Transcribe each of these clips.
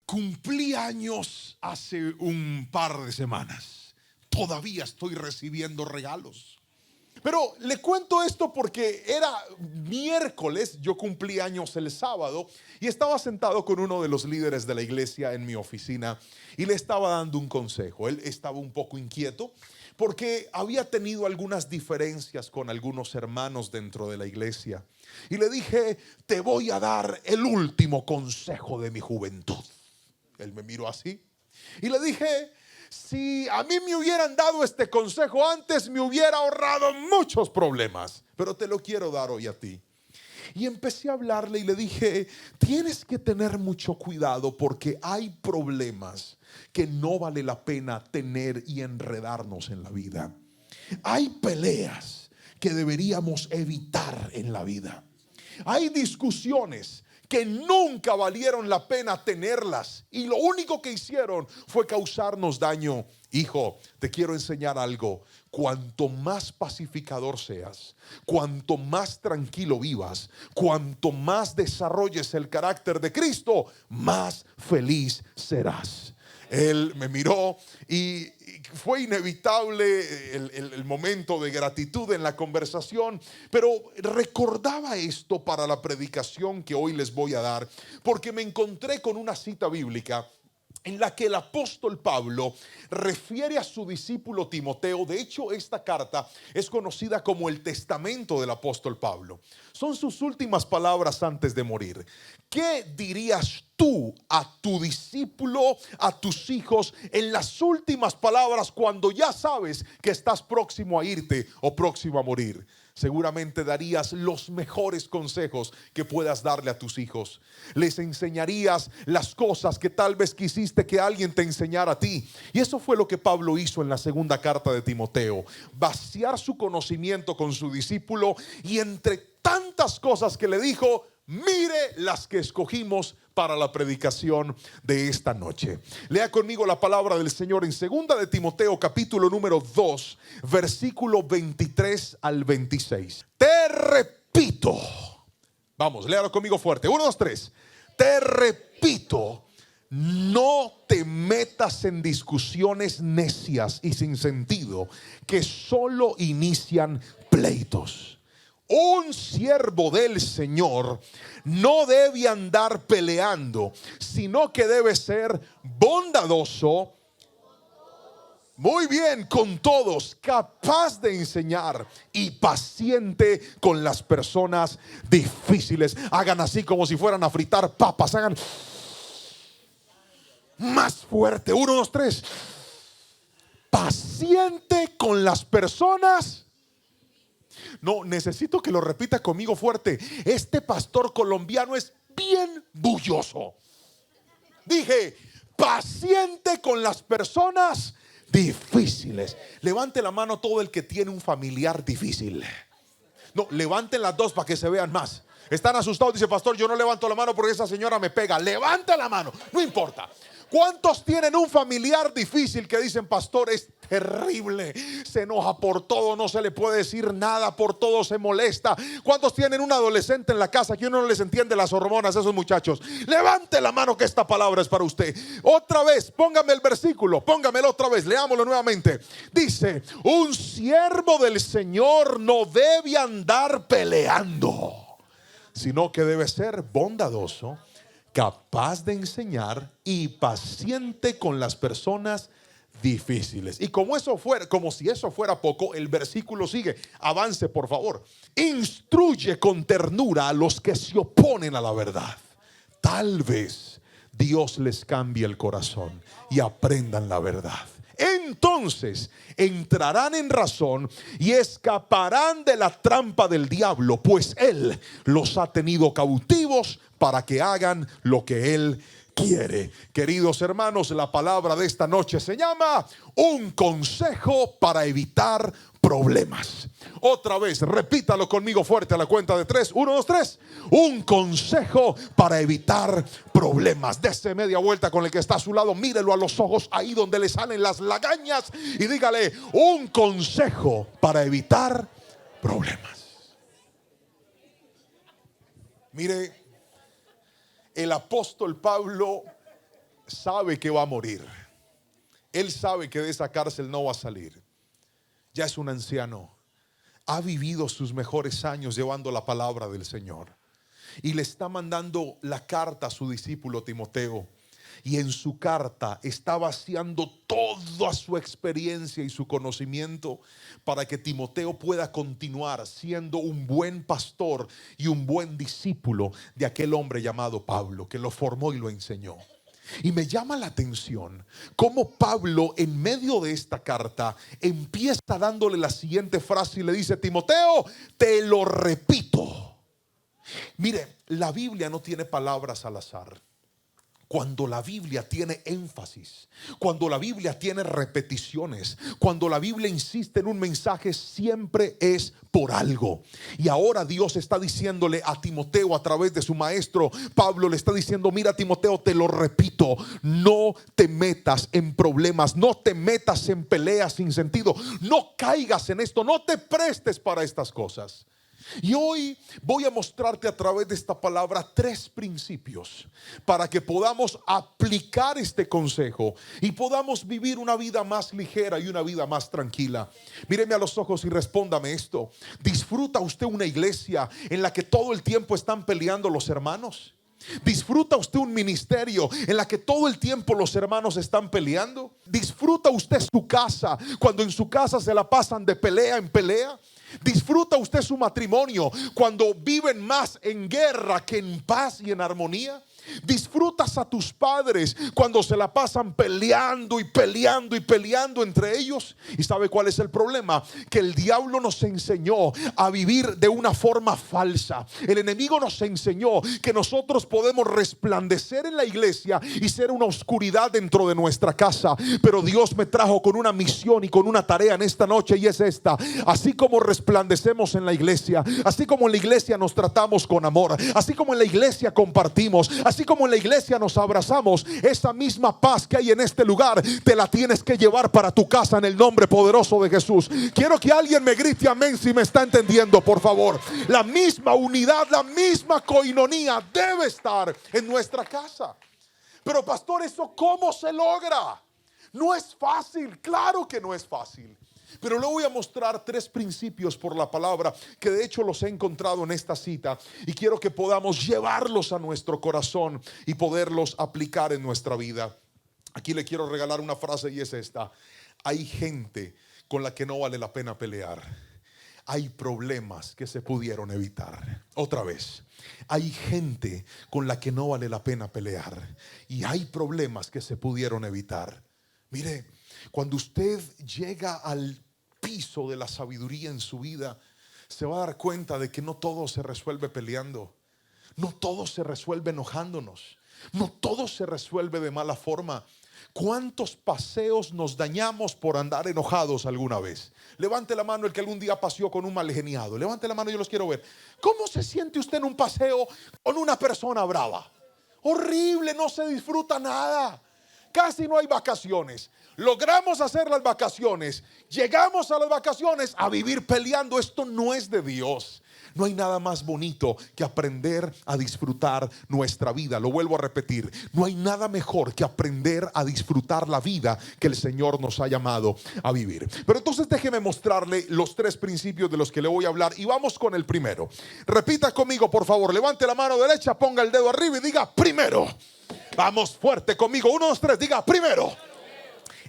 Cumplí años hace un par de semanas. Todavía estoy recibiendo regalos. Pero le cuento esto porque era miércoles, yo cumplí años el sábado y estaba sentado con uno de los líderes de la iglesia en mi oficina y le estaba dando un consejo. Él estaba un poco inquieto porque había tenido algunas diferencias con algunos hermanos dentro de la iglesia. Y le dije, te voy a dar el último consejo de mi juventud. Él me miró así y le dije, si a mí me hubieran dado este consejo antes, me hubiera ahorrado muchos problemas, pero te lo quiero dar hoy a ti. Y empecé a hablarle y le dije, tienes que tener mucho cuidado porque hay problemas que no vale la pena tener y enredarnos en la vida. Hay peleas que deberíamos evitar en la vida. Hay discusiones que nunca valieron la pena tenerlas y lo único que hicieron fue causarnos daño. Hijo, te quiero enseñar algo. Cuanto más pacificador seas, cuanto más tranquilo vivas, cuanto más desarrolles el carácter de Cristo, más feliz serás. Él me miró y fue inevitable el momento de gratitud en la conversación, pero recordaba esto para la predicación que hoy les voy a dar, porque me encontré con una cita bíblica en la que el apóstol Pablo refiere a su discípulo Timoteo. De hecho, esta carta es conocida como el testamento del apóstol Pablo. Son sus últimas palabras antes de morir. ¿Qué dirías tú a tu discípulo, a tus hijos, en las últimas palabras cuando ya sabes que estás próximo a irte o próximo a morir? Seguramente darías los mejores consejos que puedas darle a tus hijos. Les enseñarías las cosas que tal vez quisiste que alguien te enseñara a ti. Y eso fue lo que Pablo hizo en la segunda carta de Timoteo. Vaciar su conocimiento con su discípulo y entre tantas cosas que le dijo, mire las que escogimos para la predicación de esta noche. Lea conmigo la palabra del Señor en segunda de Timoteo capítulo número 2 versículo 23 al 26. Te repito, vamos, léalo conmigo fuerte, 1, 2, 3. Te repito, no te metas en discusiones necias y sin sentido que solo inician pleitos. Un siervo del Señor no debe andar peleando, sino que debe ser bondadoso, muy bien, con todos, capaz de enseñar y paciente con las personas difíciles. Hagan así como si fueran a fritar papas. Hagan más fuerte. 1, 2, 3. Paciente con las personas. No, necesito que lo repita conmigo fuerte. Este pastor colombiano es bien bulloso. Dije, paciente con las personas difíciles. Levante la mano todo el que tiene un familiar difícil. No, levanten las dos para que se vean más. Están asustados, dice pastor, yo no levanto la mano porque esa señora me pega. Levanta la mano, no importa. ¿Cuántos tienen un familiar difícil que dicen, pastor, es terrible, se enoja por todo, no se le puede decir nada, por todo se molesta? ¿Cuántos tienen un adolescente en la casa que uno no les entiende las hormonas a esos muchachos? Levante la mano que esta palabra es para usted. Otra vez, póngame el versículo, póngamelo otra vez, leámoslo nuevamente. Dice, un siervo del Señor no debe andar peleando, sino que debe ser bondadoso, capaz de enseñar y paciente con las personas difíciles. Y como si eso fuera poco, el versículo sigue. Avance, por favor. Instruye con ternura a los que se oponen a la verdad. Tal vez Dios les cambie el corazón y aprendan la verdad. Entonces entrarán en razón y escaparán de la trampa del diablo, pues él los ha tenido cautivos para que hagan lo que él quiere. Queridos hermanos, la palabra de esta noche se llama un consejo para evitar problemas. Otra vez, repítalo conmigo fuerte a la cuenta de 3. 1, 2, 3. Un consejo para evitar problemas. Dese media vuelta con el que está a su lado, mírelo a los ojos ahí donde le salen las lagañas y dígale, un consejo para evitar problemas. Mire, el apóstol Pablo sabe que va a morir. Él sabe que de esa cárcel no va a salir. Ya es un anciano. Ha vivido sus mejores años llevando la palabra del Señor. Y le está mandando la carta a su discípulo Timoteo. Y en su carta está vaciando toda su experiencia y su conocimiento para que Timoteo pueda continuar siendo un buen pastor y un buen discípulo de aquel hombre llamado Pablo, que lo formó y lo enseñó. Y me llama la atención cómo Pablo, en medio de esta carta, empieza dándole la siguiente frase y le dice: Timoteo, te lo repito. Mire, la Biblia no tiene palabras al azar. Cuando la Biblia tiene énfasis, cuando la Biblia tiene repeticiones, cuando la Biblia insiste en un mensaje, siempre es por algo. Y ahora Dios está diciéndole a Timoteo a través de su maestro Pablo, le está diciendo: mira, Timoteo, te lo repito, no te metas en problemas, no te metas en peleas sin sentido, no caigas en esto, no te prestes para estas cosas. Y hoy voy a mostrarte a través de esta palabra 3 principios para que podamos aplicar este consejo y podamos vivir una vida más ligera y una vida más tranquila. Míreme a los ojos y respóndame esto: ¿disfruta usted una iglesia en la que todo el tiempo están peleando los hermanos? ¿Disfruta usted un ministerio en la que todo el tiempo los hermanos están peleando? ¿Disfruta usted su casa cuando en su casa se la pasan de pelea en pelea? ¿Disfruta usted su matrimonio cuando viven más en guerra que en paz y en armonía? ¿Disfrutas a tus padres cuando se la pasan peleando y peleando y peleando entre ellos? ¿Y sabe cuál es el problema? Que el diablo nos enseñó a vivir de una forma falsa. El enemigo nos enseñó que nosotros podemos resplandecer en la iglesia y ser una oscuridad dentro de nuestra casa. Pero Dios me trajo con una misión y con una tarea en esta noche, y es esta: así como resplandecemos en la iglesia, así como en la iglesia nos tratamos con amor, así como en la iglesia compartimos, así como en la iglesia nos abrazamos, esa misma paz que hay en este lugar te la tienes que llevar para tu casa en el nombre poderoso de Jesús. Quiero que alguien me grite amén si me está entendiendo, por favor. La misma unidad, la misma coinonía debe estar en nuestra casa. Pero pastor, ¿eso cómo se logra? No es fácil, claro que no es fácil. Pero le voy a mostrar 3 principios por la palabra, que de hecho los he encontrado en esta cita, y quiero que podamos llevarlos a nuestro corazón y poderlos aplicar en nuestra vida. Aquí le quiero regalar una frase, y es esta: hay gente con la que no vale la pena pelear. Hay problemas que se pudieron evitar. Otra vez: hay gente con la que no vale la pena pelear, y hay problemas que se pudieron evitar. Mire, cuando usted llega al piso de la sabiduría en su vida, se va a dar cuenta de que no todo se resuelve peleando, no todo se resuelve enojándonos, no todo se resuelve de mala forma. ¿Cuántos paseos nos dañamos por andar enojados alguna vez? Levante la mano el que algún día paseó con un mal geniado. Levante la mano, yo los quiero ver. ¿Cómo se siente usted en un paseo con una persona brava? Horrible, no se disfruta nada. Casi no hay vacaciones. Logramos hacer las vacaciones, llegamos a las vacaciones a vivir peleando. Esto no es de Dios. No hay nada más bonito que aprender a disfrutar nuestra vida. Lo vuelvo a repetir: no hay nada mejor que aprender a disfrutar la vida que el Señor nos ha llamado a vivir. Pero entonces déjeme mostrarle los 3 principios de los que le voy a hablar, y vamos con el primero. Repita conmigo, por favor. Levante la mano derecha, ponga el dedo arriba y diga: primero. Vamos fuerte conmigo. 1, 2, 3, diga: primero.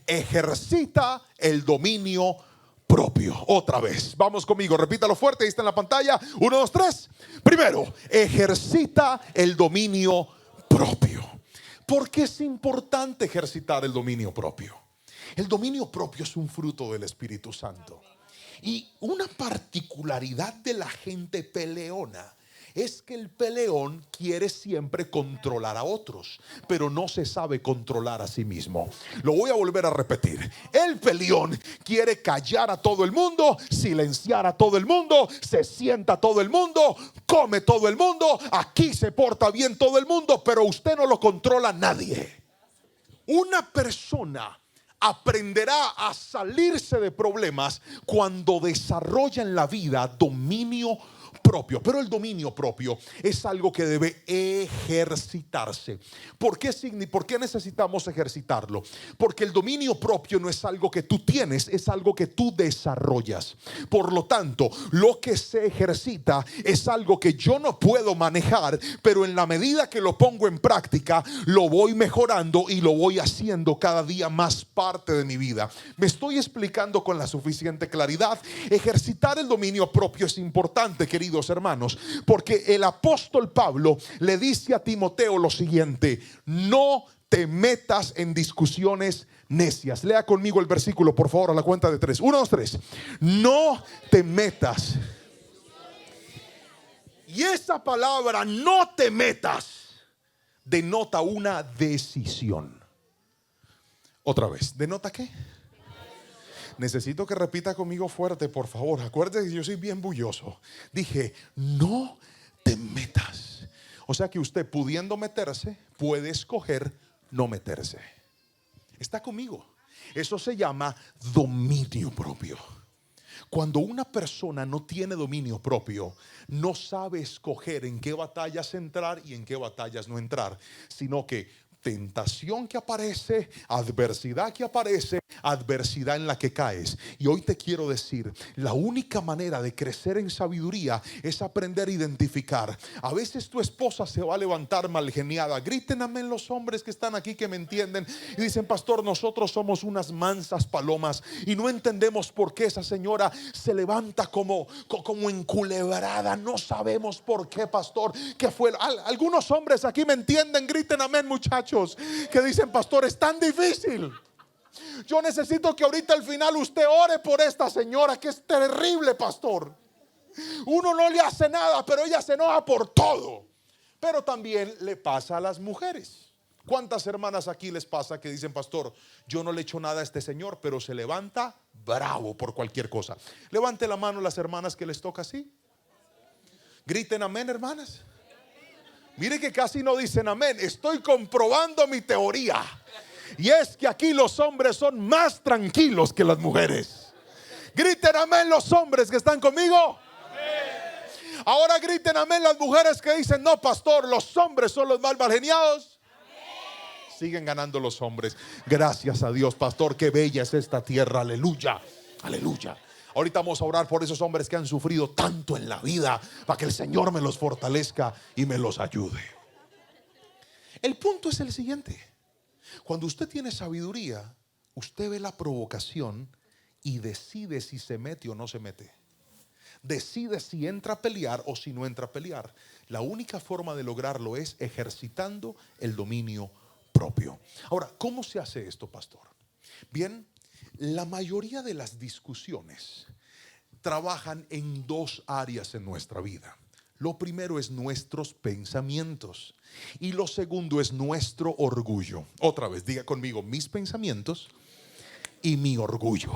Ejercita el dominio propio. Otra vez, vamos conmigo, repítalo fuerte, ahí está en la pantalla. 1, 2, 3. Primero, ejercita el dominio propio. ¿Por qué es importante ejercitar el dominio propio? El dominio propio es un fruto del Espíritu Santo. Y una particularidad de la gente peleona es que el peleón quiere siempre controlar a otros, pero no se sabe controlar a sí mismo. Lo voy a volver a repetir: el peleón quiere callar a todo el mundo, silenciar a todo el mundo, se sienta a todo el mundo, come todo el mundo, aquí se porta bien todo el mundo, pero usted no lo controla nadie. Una persona aprenderá a salirse de problemas cuando desarrolla en la vida dominio propio. Pero el dominio propio es algo que debe ejercitarse. ¿Por qué necesitamos ejercitarlo? Porque el dominio propio no es algo que tú tienes, es algo que tú desarrollas. Por lo tanto, lo que se ejercita es algo que yo no puedo manejar, pero en la medida que lo pongo en práctica, lo voy mejorando y lo voy haciendo cada día más parte de mi vida. Me estoy explicando con la suficiente claridad. Ejercitar el dominio propio es importante, queridos hermanos, porque el apóstol Pablo le dice a Timoteo lo siguiente: no te metas en discusiones necias. Lea conmigo el versículo, por favor, a la cuenta de 3. 1, 2, 3. No te metas. Y esa palabra, no te metas, denota una decisión. Otra vez, ¿denota qué? Necesito que repita conmigo fuerte, por favor. Acuérdate que yo soy bien bulloso. Dije, no te metas. O sea que usted, pudiendo meterse, puede escoger no meterse. ¿Está conmigo? Eso se llama dominio propio. Cuando una persona no tiene dominio propio, no sabe escoger en qué batallas entrar y en qué batallas no entrar, sino que tentación que aparece, adversidad que aparece, adversidad en la que caes. Y hoy te quiero decir, la única manera de crecer en sabiduría es aprender a identificar. A veces tu esposa se va a levantar mal geniada. Griten amén los hombres que están aquí, que me entienden, y dicen: pastor, nosotros somos unas mansas palomas y no entendemos por qué esa señora se levanta como enculebrada. No sabemos por qué, pastor. ¿Qué fue? Algunos hombres aquí me entienden. Griten amén, muchachos, que dicen: pastor, es tan difícil. Yo necesito que ahorita al final usted ore por esta señora, que es terrible, pastor. Uno no le hace nada, pero ella se enoja por todo. Pero también le pasa a las mujeres. ¿Cuántas hermanas aquí les pasa que dicen: pastor, yo no le echo nada a este señor, pero se levanta bravo por cualquier cosa? Levante la mano las hermanas que les toca así. Griten amén, hermanas. Mire que casi no dicen amén. Estoy comprobando mi teoría. Y es que aquí los hombres son más tranquilos que las mujeres. Griten amén los hombres que están conmigo. Ahora griten amén las mujeres que dicen: no, pastor, los hombres son los más malgeniados. Siguen ganando los hombres. Gracias a Dios, pastor, qué bella es esta tierra. Aleluya, aleluya. Ahorita vamos a orar por esos hombres que han sufrido tanto en la vida, para que el Señor me los fortalezca y me los ayude. El punto es el siguiente: cuando usted tiene sabiduría, usted ve la provocación y decide si se mete o no se mete. Decide si entra a pelear o si no entra a pelear. La única forma de lograrlo es ejercitando el dominio propio. Ahora, ¿cómo se hace esto, pastor? Bien, la mayoría de las discusiones trabajan en dos áreas en nuestra vida. Lo primero es nuestros pensamientos y lo segundo es nuestro orgullo. Otra vez, diga conmigo: mis pensamientos y mi orgullo.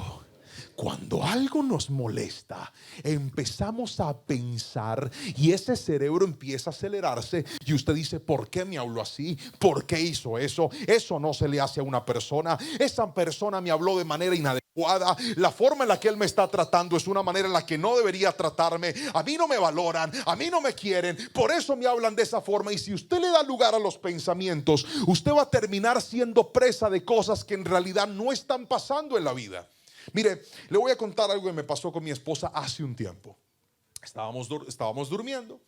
Cuando algo nos molesta, empezamos a pensar y ese cerebro empieza a acelerarse y usted dice: ¿por qué me habló así? ¿Por qué hizo eso? Eso no se le hace a una persona. Esa persona me habló de manera inadecuada. La forma en la que él me está tratando es una manera en la que no debería tratarme. A mí no me valoran, a mí no me quieren, por eso me hablan de esa forma. Y si usted le da lugar a los pensamientos, usted va a terminar siendo presa de cosas que en realidad no están pasando en la vida. Mire, le voy a contar algo que me pasó con mi esposa hace un tiempo. Estábamos durmiendo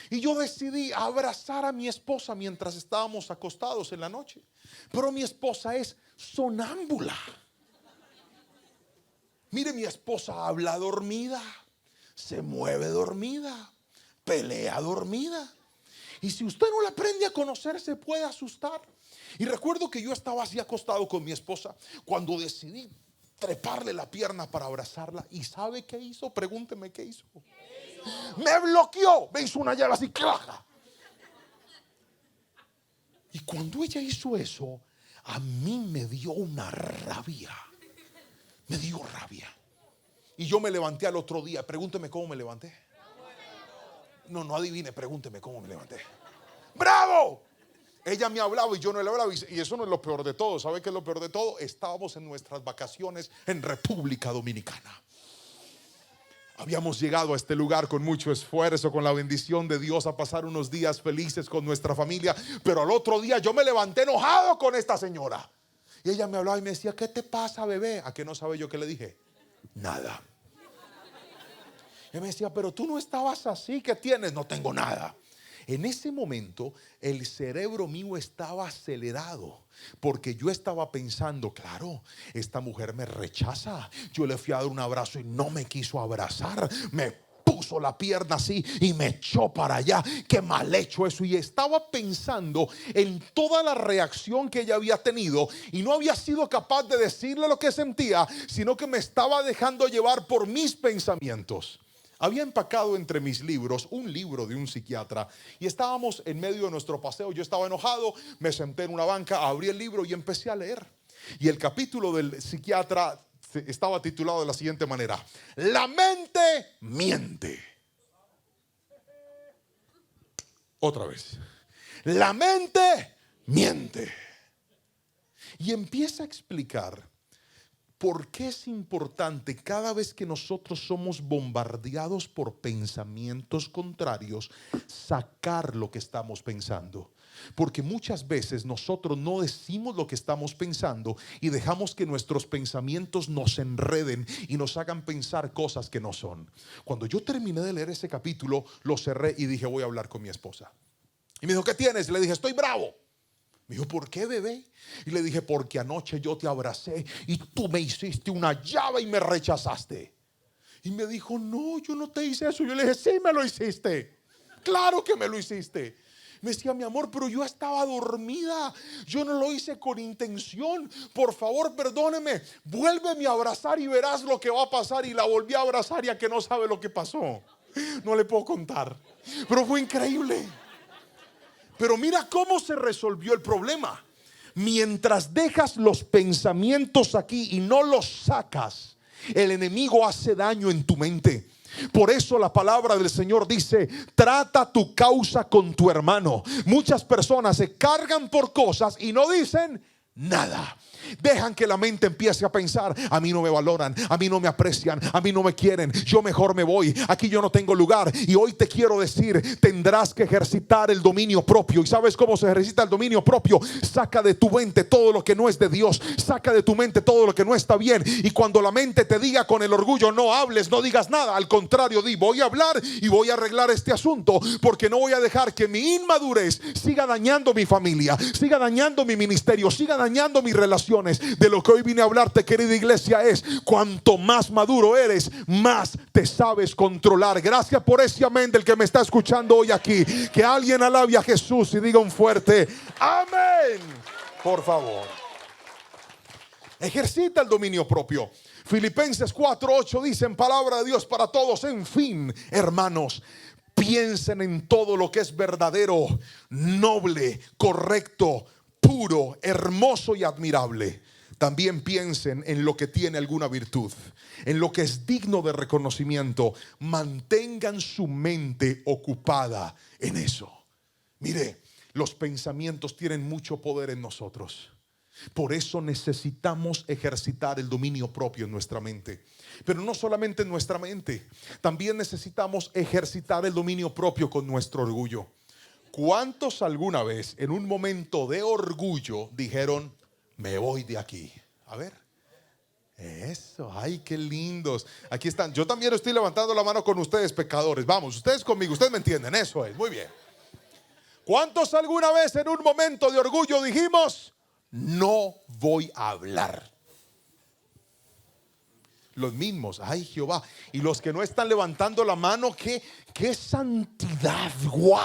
y yo decidí abrazar a mi esposa mientras estábamos acostados en la noche. Pero mi esposa es sonámbula. Mire, mi esposa habla dormida, se mueve dormida, pelea dormida. Y si usted no la aprende a conocer, se puede asustar. Y recuerdo que yo estaba así acostado con mi esposa cuando decidí treparle la pierna para abrazarla. ¿Y sabe qué hizo? Pregúnteme qué hizo. Me bloqueó, me hizo una llave así, claja. Y cuando ella hizo eso, a mí me dio una rabia. Me dio rabia. Y yo me levanté al otro día. Pregúnteme cómo me levanté. No adivine, pregúnteme cómo me levanté. ¡Bravo! Ella me hablaba y yo no le hablaba. Y eso no es lo peor de todo. ¿Sabe qué es lo peor de todo? Estábamos en nuestras vacaciones en República Dominicana. Habíamos llegado a este lugar con mucho esfuerzo, con la bendición de Dios, a pasar unos días felices con nuestra familia. Pero al otro día yo me levanté enojado con esta señora. Y ella me hablaba y me decía, ¿qué te pasa, bebé? ¿A qué no sabe yo qué le dije? Nada. Y me decía, pero tú no estabas así, ¿qué tienes? No tengo nada. En ese momento el cerebro mío estaba acelerado, porque yo estaba pensando, claro, esta mujer me rechaza. Yo le fui a dar un abrazo y no me quiso abrazar. Me puso la pierna así y me echó para allá. Qué mal hecho eso. Y estaba pensando en toda la reacción que ella había tenido, y no había sido capaz de decirle lo que sentía, sino que me estaba dejando llevar por mis pensamientos. Había empacado entre mis libros un libro de un psiquiatra, y estábamos en medio de nuestro paseo. Yo estaba enojado, me senté en una banca, abrí el libro y empecé a leer. Y el capítulo del psiquiatra estaba titulado de la siguiente manera: La mente miente. Otra vez. La mente miente. Y empieza a explicar ¿por qué es importante cada vez que nosotros somos bombardeados por pensamientos contrarios sacar lo que estamos pensando? Porque muchas veces nosotros no decimos lo que estamos pensando y dejamos que nuestros pensamientos nos enreden y nos hagan pensar cosas que no son. Cuando yo terminé de leer ese capítulo, lo cerré y dije, voy a hablar con mi esposa. Y me dijo, ¿qué tienes? Le dije, estoy bravo. Me dijo, ¿por qué, bebé? Y le dije, porque anoche yo te abracé y tú me hiciste una llave y me rechazaste. Y me dijo, no, yo no te hice eso. Yo le dije, sí me lo hiciste. Claro que me lo hiciste. Me decía, mi amor, pero yo estaba dormida. Yo no lo hice con intención. Por favor, perdóneme. Vuélveme a abrazar y verás lo que va a pasar. Y la volví a abrazar, y a que no sabe lo que pasó. No le puedo contar. Pero fue increíble. Pero mira cómo se resolvió el problema. Mientras dejas los pensamientos aquí y no los sacas, el enemigo hace daño en tu mente. Por eso la palabra del Señor dice, trata tu causa con tu hermano. Muchas personas se cargan por cosas y no dicen nada. Dejan que la mente empiece a pensar, a mí no me valoran, a mí no me aprecian, a mí no me quieren, yo mejor me voy, aquí yo no tengo lugar. Y hoy te quiero decir, tendrás que ejercitar el dominio propio. ¿Y sabes cómo se ejercita el dominio propio? Saca de tu mente todo lo que no es de Dios. Saca de tu mente todo lo que no está bien. Y cuando la mente te diga con el orgullo, no hables, no digas nada, al contrario, di, voy a hablar y voy a arreglar este asunto, porque no voy a dejar que mi inmadurez siga dañando mi familia, siga dañando mi ministerio, siga dañando mis relaciones. De lo que hoy vine a hablarte, querida iglesia, es cuanto más maduro eres, más te sabes controlar. Gracias por ese amén del que me está escuchando hoy aquí. Que alguien alabe a Jesús y diga un fuerte amén, por favor. Ejercita el dominio propio. Filipenses 4:8 dice, en palabra de Dios para todos, en fin, hermanos, piensen en todo lo que es verdadero, noble, correcto, puro, hermoso y admirable. También piensen en lo que tiene alguna virtud, en lo que es digno de reconocimiento. Mantengan su mente ocupada en eso. Mire, los pensamientos tienen mucho poder en nosotros. Por eso necesitamos ejercitar el dominio propio en nuestra mente. Pero no solamente en nuestra mente, también necesitamos ejercitar el dominio propio con nuestro orgullo. ¿Cuántos alguna vez en un momento de orgullo dijeron, me voy de aquí? A ver. Eso, ay, qué lindos. Aquí están. Yo también estoy levantando la mano con ustedes, pecadores. Vamos, ustedes conmigo, ustedes me entienden. Eso es, muy bien. ¿Cuántos alguna vez en un momento de orgullo dijimos, no voy a hablar? Los mismos, ay Jehová. Y los que no están levantando la mano, qué santidad, wow.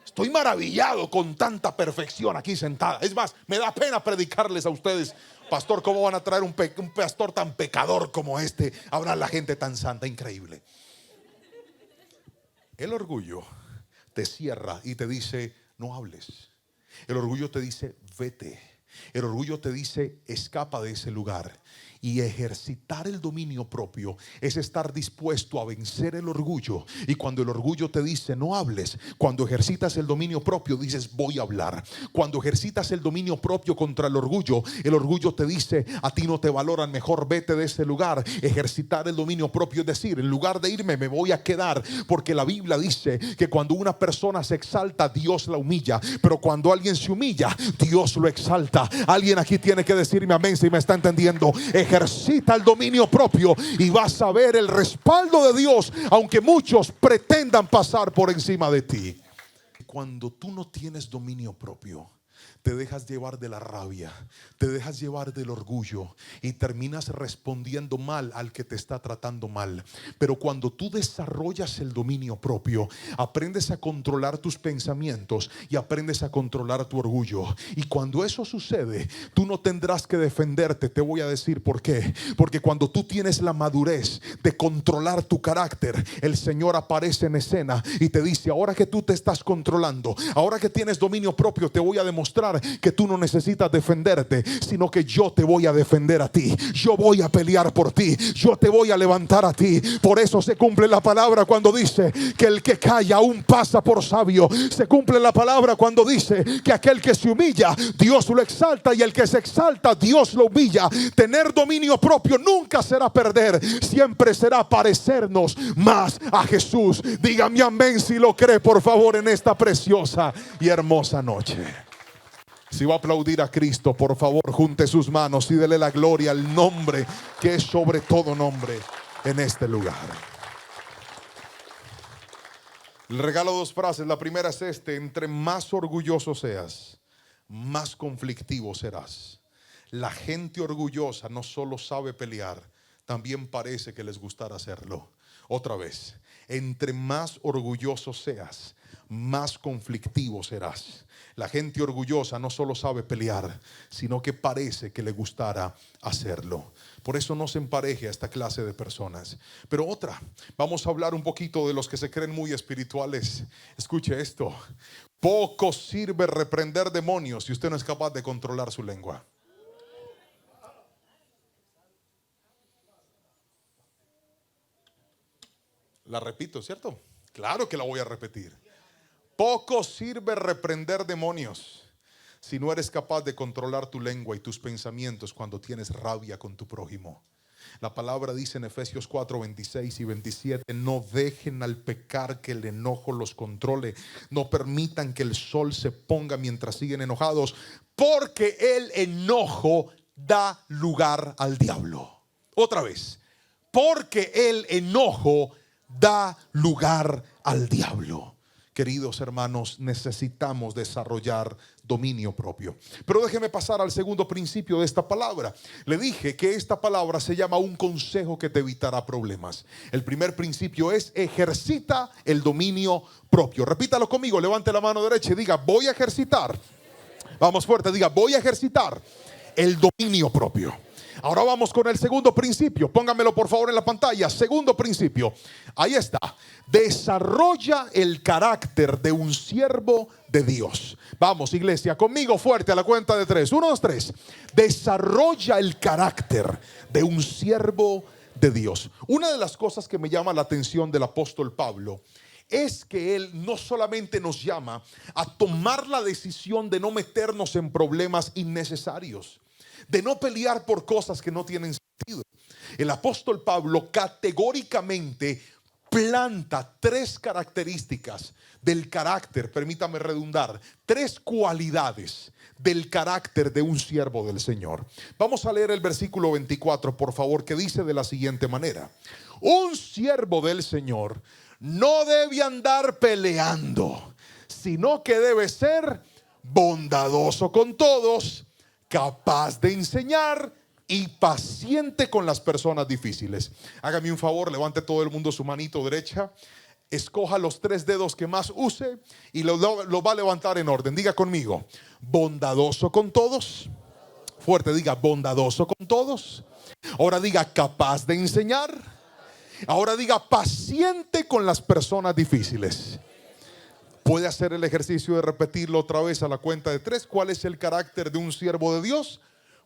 Estoy maravillado con tanta perfección aquí sentada. Es más, me da pena predicarles a ustedes, pastor, ¿cómo van a traer un pastor tan pecador como este? Habrá la gente tan santa, increíble. El orgullo te cierra y te dice, no hables. El orgullo te dice, vete. El orgullo te dice, escapa de ese lugar. Y ejercitar el dominio propio es estar dispuesto a vencer el orgullo. Y cuando el orgullo te dice no hables, cuando ejercitas el dominio propio dices voy a hablar. Cuando ejercitas el dominio propio contra el orgullo te dice a ti no te valoran, mejor vete de ese lugar. Ejercitar el dominio propio es decir, en lugar de irme me voy a quedar, porque la Biblia dice que cuando una persona se exalta, Dios la humilla, pero cuando alguien se humilla, Dios lo exalta. Alguien aquí tiene que decirme amén si me está entendiendo. Ejercita el dominio propio y vas a ver el respaldo de Dios, aunque muchos pretendan pasar por encima de ti. Cuando tú no tienes dominio propio, te dejas llevar de la rabia, te dejas llevar del orgullo y terminas respondiendo mal al que te está tratando mal. Pero cuando tú desarrollas el dominio propio, aprendes a controlar tus pensamientos y aprendes a controlar tu orgullo. Y cuando eso sucede, tú no tendrás que defenderte. Te voy a decir por qué. Porque cuando tú tienes la madurez de controlar tu carácter, el Señor aparece en escena y te dice: ahora que tú te estás controlando, ahora que tienes dominio propio, te voy a demostrar que tú no necesitas defenderte, sino que yo te voy a defender a ti. Yo voy a pelear por ti. Yo te voy a levantar a ti. Por eso se cumple la palabra cuando dice que el que calla aún pasa por sabio. Se cumple la palabra cuando dice que aquel que se humilla, Dios lo exalta, y el que se exalta, Dios lo humilla. Tener dominio propio nunca será perder, siempre será parecernos más a Jesús. Dígame amén si lo cree, por favor, en esta preciosa y hermosa noche. Si va a aplaudir a Cristo, por favor, junte sus manos y dele la gloria al nombre que es sobre todo nombre en este lugar. Le regalo dos frases. La primera es entre más orgulloso seas, más conflictivo serás. La gente orgullosa no solo sabe pelear, también parece que les gustará hacerlo. Otra vez, entre más orgulloso seas, más conflictivo serás. La gente orgullosa no solo sabe pelear, sino que parece que le gustara hacerlo. Por eso no se empareje a esta clase de personas. Pero otra, vamos a hablar un poquito de los que se creen muy espirituales. Escuche esto: poco sirve reprender demonios si usted no es capaz de controlar su lengua. La repito, ¿cierto? Claro que la voy a repetir. Poco sirve reprender demonios si no eres capaz de controlar tu lengua y tus pensamientos cuando tienes rabia con tu prójimo. La palabra dice en Efesios 4, 26 y 27: no dejen al pecar que el enojo los controle. No permitan que el sol se ponga mientras siguen enojados, porque el enojo da lugar al diablo. Otra vez, porque el enojo da lugar al diablo. Queridos hermanos, necesitamos desarrollar dominio propio. Pero déjeme pasar al segundo principio de esta palabra. Le dije que esta palabra se llama un consejo que te evitará problemas. El primer principio es: ejercita el dominio propio. Repítalo conmigo, levante la mano derecha y diga: voy a ejercitar. Vamos fuerte, diga: voy a ejercitar el dominio propio. Ahora vamos con el segundo principio. Póngamelo por favor en la pantalla. Segundo principio. Ahí está. Desarrolla el carácter de un siervo de Dios. Vamos, iglesia, conmigo fuerte a la cuenta de 3. 1, 2, 3. Desarrolla el carácter de un siervo de Dios. Una de las cosas que me llama la atención del apóstol Pablo es que él no solamente nos llama a tomar la decisión de no meternos en problemas innecesarios, de no pelear por cosas que no tienen sentido. El apóstol Pablo categóricamente planta 3 características del carácter, permítame redundar, 3 cualidades del carácter de un siervo del Señor. Vamos a leer el versículo 24, por favor, que dice de la siguiente manera: un siervo del Señor no debe andar peleando, sino que debe ser bondadoso con todos, capaz de enseñar y paciente con las personas difíciles. Hágame un favor, levante todo el mundo su manito derecha, escoja los 3 dedos que más use y lo va a levantar en orden. Diga conmigo: bondadoso con todos. Fuerte, diga: bondadoso con todos. Ahora diga: capaz de enseñar. Ahora diga: paciente con las personas difíciles. Puede hacer el ejercicio de repetirlo otra vez a la cuenta de 3. ¿Cuál es el carácter de un siervo de Dios?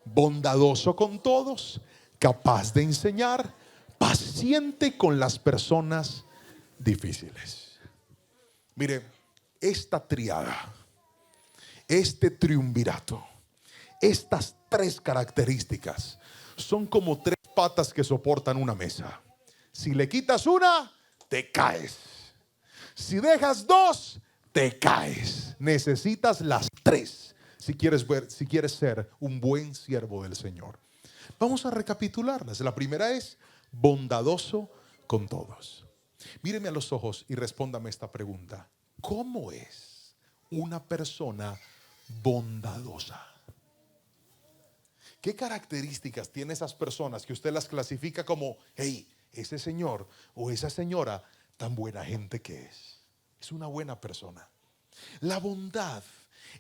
Bondadoso con todos, capaz de enseñar, paciente con las personas difíciles. Mire, esta triada, este triunvirato, estas tres características son como tres patas que soportan una mesa. Si le quitas una, te caes. Si dejas dos, te caes. Necesitas las tres si quieres ser un buen siervo del Señor. Vamos a recapitularlas. La primera es bondadoso con todos. Míreme a los ojos y respóndame esta pregunta. ¿Cómo es una persona bondadosa? ¿Qué características tiene esas personas que usted las clasifica como, hey, ese señor o esa señora, tan buena gente que es? Es una buena persona. La bondad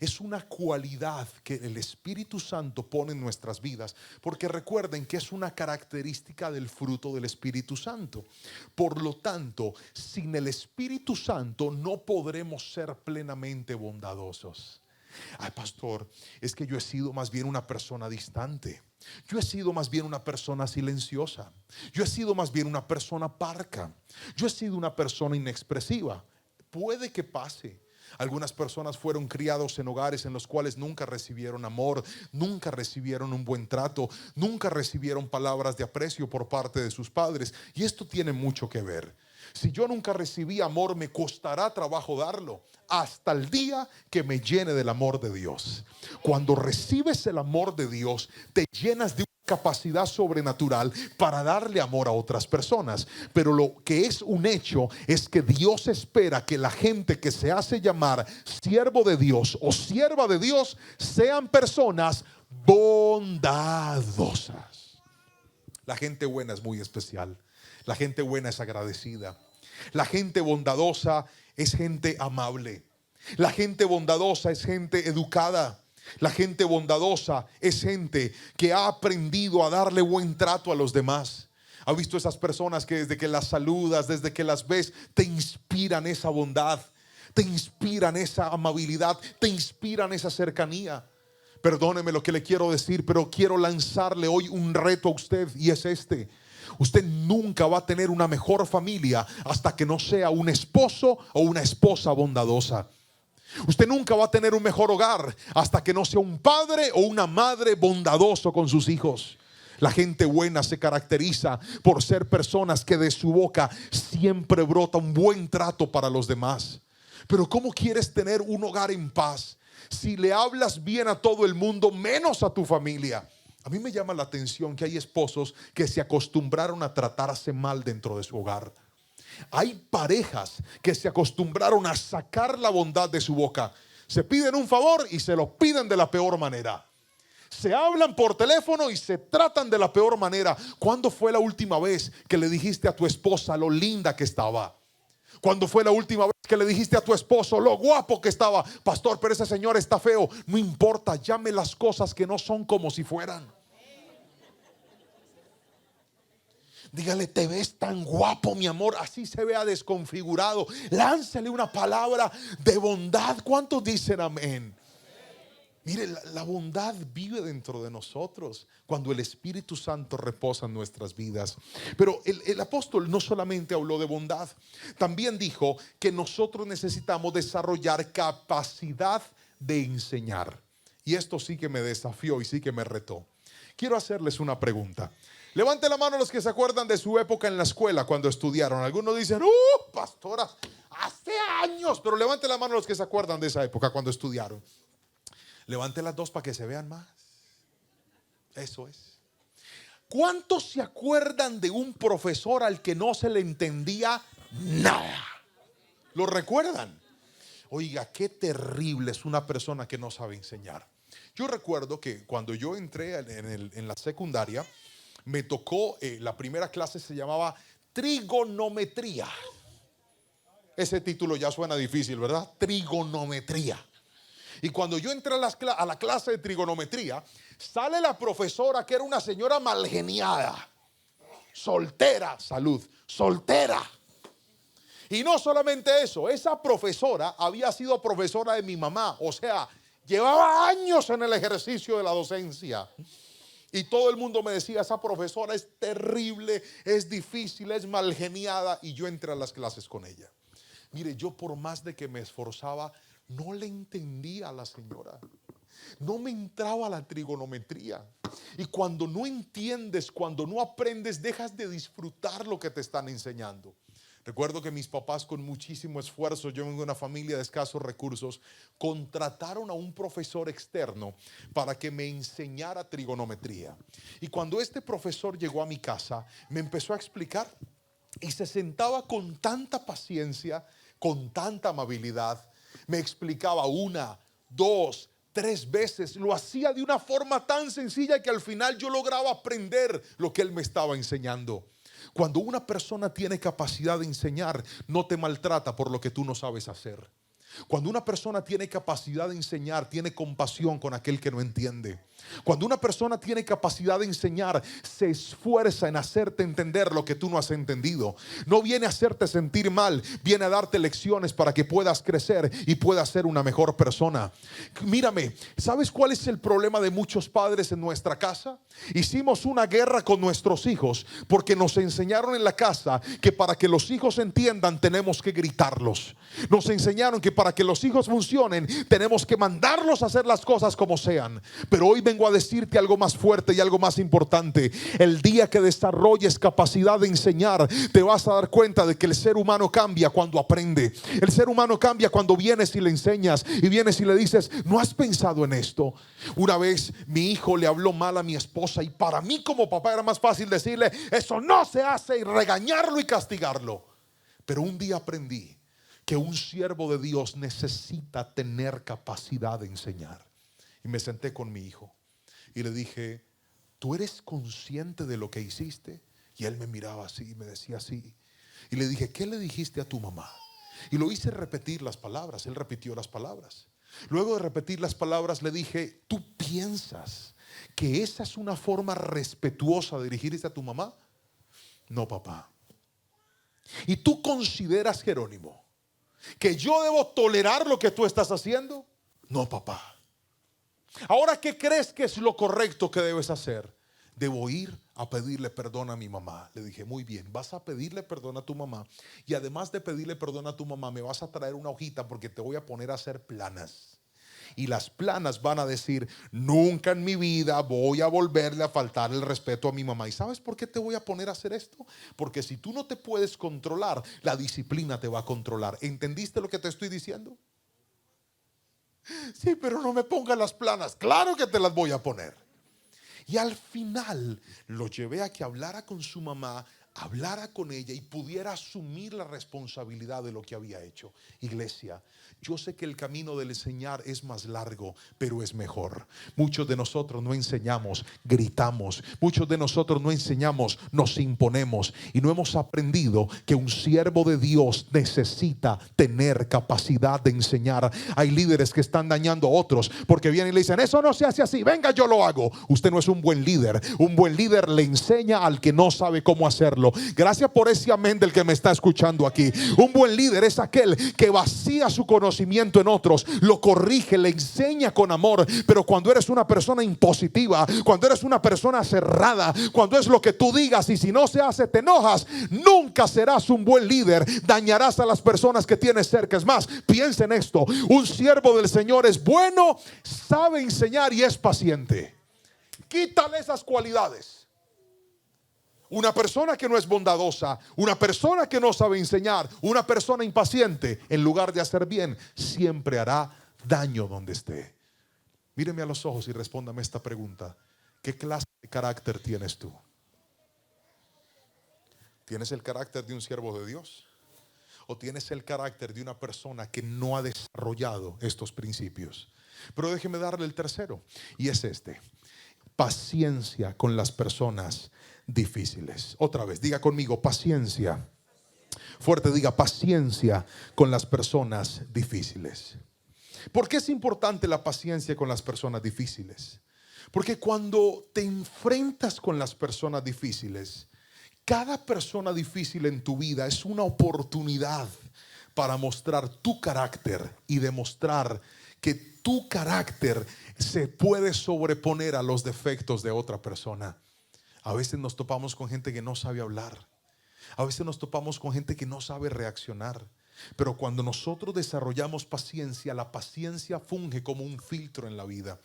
es una cualidad que el Espíritu Santo pone en nuestras vidas, porque recuerden que es una característica del fruto del Espíritu Santo. Por lo tanto, sin el Espíritu Santo no podremos ser plenamente bondadosos. Ay, pastor, es que yo he sido más bien una persona distante. Yo he sido más bien una persona silenciosa. Yo he sido más bien una persona parca. Yo he sido una persona inexpresiva. Puede que pase. Algunas personas fueron criados en hogares en los cuales nunca recibieron amor, nunca recibieron un buen trato, nunca recibieron palabras de aprecio por parte de sus padres. Y esto tiene mucho que ver. Si yo nunca recibí amor, me costará trabajo darlo hasta el día que me llene del amor de Dios. Cuando recibes el amor de Dios, te llenas de una capacidad sobrenatural para darle amor a otras personas. Pero lo que es un hecho es que Dios espera que la gente que se hace llamar siervo de Dios o sierva de Dios sean personas bondadosas. La gente buena es muy especial. La gente buena es agradecida. La gente bondadosa es gente amable. La gente bondadosa es gente educada. La gente bondadosa es gente que ha aprendido a darle buen trato a los demás. ¿Ha visto esas personas que desde que las saludas, desde que las ves, te inspiran esa bondad, te inspiran esa amabilidad, te inspiran esa cercanía? Perdóneme lo que le quiero decir, pero quiero lanzarle hoy un reto a usted, y es este. Usted nunca va a tener una mejor familia hasta que no sea un esposo o una esposa bondadosa. Usted nunca va a tener un mejor hogar hasta que no sea un padre o una madre bondadoso con sus hijos. La gente buena se caracteriza por ser personas que de su boca siempre brota un buen trato para los demás. Pero ¿cómo quieres tener un hogar en paz si le hablas bien a todo el mundo menos a tu familia? A mí me llama la atención que hay esposos que se acostumbraron a tratarse mal dentro de su hogar. Hay parejas que se acostumbraron a sacar la bondad de su boca. Se piden un favor y se lo piden de la peor manera. Se hablan por teléfono y se tratan de la peor manera. ¿Cuándo fue la última vez que le dijiste a tu esposa lo linda que estaba? ¿Cuándo fue la última vez que le dijiste a tu esposo lo guapo que estaba? Pastor, pero ese señor está feo. No importa, llame las cosas que no son como si fueran. Dígale, te ves tan guapo, mi amor. Así se vea desconfigurado. Láncele una palabra de bondad. ¿Cuántos dicen amén? Mire, la bondad vive dentro de nosotros cuando el Espíritu Santo reposa en nuestras vidas. Pero el apóstol no solamente habló de bondad, también dijo que nosotros necesitamos desarrollar capacidad de enseñar. Y esto sí que me desafió y sí que me retó. Quiero hacerles una pregunta. Levante la mano los que se acuerdan de su época en la escuela cuando estudiaron. Algunos dicen, pastora, hace años. Pero levante la mano los que se acuerdan de esa época cuando estudiaron. Levante las dos para que se vean más. Eso es. ¿Cuántos se acuerdan de un profesor al que no se le entendía nada? ¿Lo recuerdan? Oiga, qué terrible es una persona que no sabe enseñar. Yo recuerdo que cuando yo entré en la secundaria, me tocó, la primera clase se llamaba trigonometría. Ese título ya suena difícil, ¿verdad? Trigonometría. Y cuando yo entré a la clase de trigonometría, sale la profesora que era una señora malgeniada, soltera, salud, soltera. Y no solamente eso, esa profesora había sido profesora de mi mamá, o sea, llevaba años en el ejercicio de la docencia. Y todo el mundo me decía, esa profesora es terrible, es difícil, es malgeniada. Y yo entré a las clases con ella. Mire, yo por más de que me esforzaba, no le entendía a la señora. No me entraba la trigonometría. Y cuando no entiendes, cuando no aprendes, dejas de disfrutar lo que te están enseñando. Recuerdo que mis papás, con muchísimo esfuerzo, yo vengo de una familia de escasos recursos, contrataron a un profesor externo para que me enseñara trigonometría. Y cuando este profesor llegó a mi casa, me empezó a explicar y se sentaba con tanta paciencia, con tanta amabilidad. Me explicaba una, dos, tres veces. Lo hacía de una forma tan sencilla que al final yo lograba aprender lo que él me estaba enseñando. Cuando una persona tiene capacidad de enseñar, no te maltrata por lo que tú no sabes hacer. Cuando una persona tiene capacidad de enseñar, tiene compasión con aquel que no entiende. Cuando una persona tiene capacidad de enseñar, se esfuerza en hacerte entender lo que tú no has entendido. No viene a hacerte sentir mal, viene a darte lecciones para que puedas crecer y puedas ser una mejor persona. Mírame, ¿sabes cuál es el problema de muchos padres en nuestra casa? Hicimos una guerra con nuestros hijos porque nos enseñaron en la casa que para que los hijos entiendan tenemos que gritarlos. Nos enseñaron que para que los hijos funcionen tenemos que mandarlos a hacer las cosas como sean. Pero hoy vengo a decirte algo más fuerte y algo más importante. El día que desarrolles capacidad de enseñar, te vas a dar cuenta de que el ser humano cambia cuando aprende. El ser humano cambia cuando vienes y le enseñas, y vienes y le dices, ¿no has pensado en esto? Una vez mi hijo le habló mal a mi esposa, y para mí como papá era más fácil decirle, eso no se hace, y regañarlo y castigarlo. Pero un día aprendí que un siervo de Dios necesita tener capacidad de enseñar. Y me senté con mi hijo y le dije, ¿tú eres consciente de lo que hiciste? Y él me miraba así y me decía así. Y le dije, ¿qué le dijiste a tu mamá? Y lo hice repetir las palabras. Él repitió las palabras. Luego de repetir las palabras le dije, ¿tú piensas que esa es una forma respetuosa de dirigirse a tu mamá? No, papá. ¿Y tú consideras, Jerónimo, que yo debo tolerar lo que tú estás haciendo? No, papá. Ahora, ¿qué crees que es lo correcto que debes hacer? Debo ir a pedirle perdón a mi mamá. Le dije, muy bien, vas a pedirle perdón a tu mamá. Y además de pedirle perdón a tu mamá, me vas a traer una hojita porque te voy a poner a hacer planas. Y las planas van a decir, nunca en mi vida voy a volverle a faltar el respeto a mi mamá. ¿Y sabes por qué te voy a poner a hacer esto? Porque si tú no te puedes controlar, la disciplina te va a controlar. ¿Entendiste lo que te estoy diciendo? Sí, pero no me pongas las planas. Claro que te las voy a poner. Y al final lo llevé a que hablara con su mamá, hablara con ella y pudiera asumir la responsabilidad de lo que había hecho. Iglesia, yo sé que el camino del enseñar es más largo, pero es mejor. Muchos de nosotros no enseñamos, gritamos. Muchos de nosotros no enseñamos, nos imponemos. Y no hemos aprendido que un siervo de Dios necesita tener capacidad de enseñar. Hay líderes que están dañando a otros porque vienen y le dicen, eso no se hace así, venga, yo lo hago. Usted no es un buen líder. Un buen líder le enseña al que no sabe cómo hacerlo. Gracias por ese amén del que me está escuchando aquí. Un buen líder es aquel que vacía su conocimiento en otros, lo corrige, le enseña con amor. Pero cuando eres una persona impositiva, cuando eres una persona cerrada, cuando es lo que tú digas y si no se hace te enojas, nunca serás un buen líder. Dañarás a las personas que tienes cerca. Es más, piensa en esto: un siervo del Señor es bueno, sabe enseñar y es paciente. Quítale esas cualidades. Una persona que no es bondadosa, una persona que no sabe enseñar, una persona impaciente, en lugar de hacer bien, siempre hará daño donde esté. Míreme a los ojos y respóndame esta pregunta: ¿qué clase de carácter tienes tú? ¿Tienes el carácter de un siervo de Dios? ¿O tienes el carácter de una persona que no ha desarrollado estos principios? Pero déjeme darle el tercero, y es este: paciencia con las personas difíciles. Otra vez, diga conmigo, paciencia. Fuerte, diga, paciencia con las personas difíciles. ¿Por qué es importante la paciencia con las personas difíciles? Porque cuando te enfrentas con las personas difíciles, cada persona difícil en tu vida es una oportunidad para mostrar tu carácter y demostrar que tu carácter se puede sobreponer a los defectos de otra persona. A veces nos topamos con gente que no sabe hablar. A veces nos topamos con gente que no sabe reaccionar. Pero cuando nosotros desarrollamos paciencia, la paciencia funge como un filtro en la vida.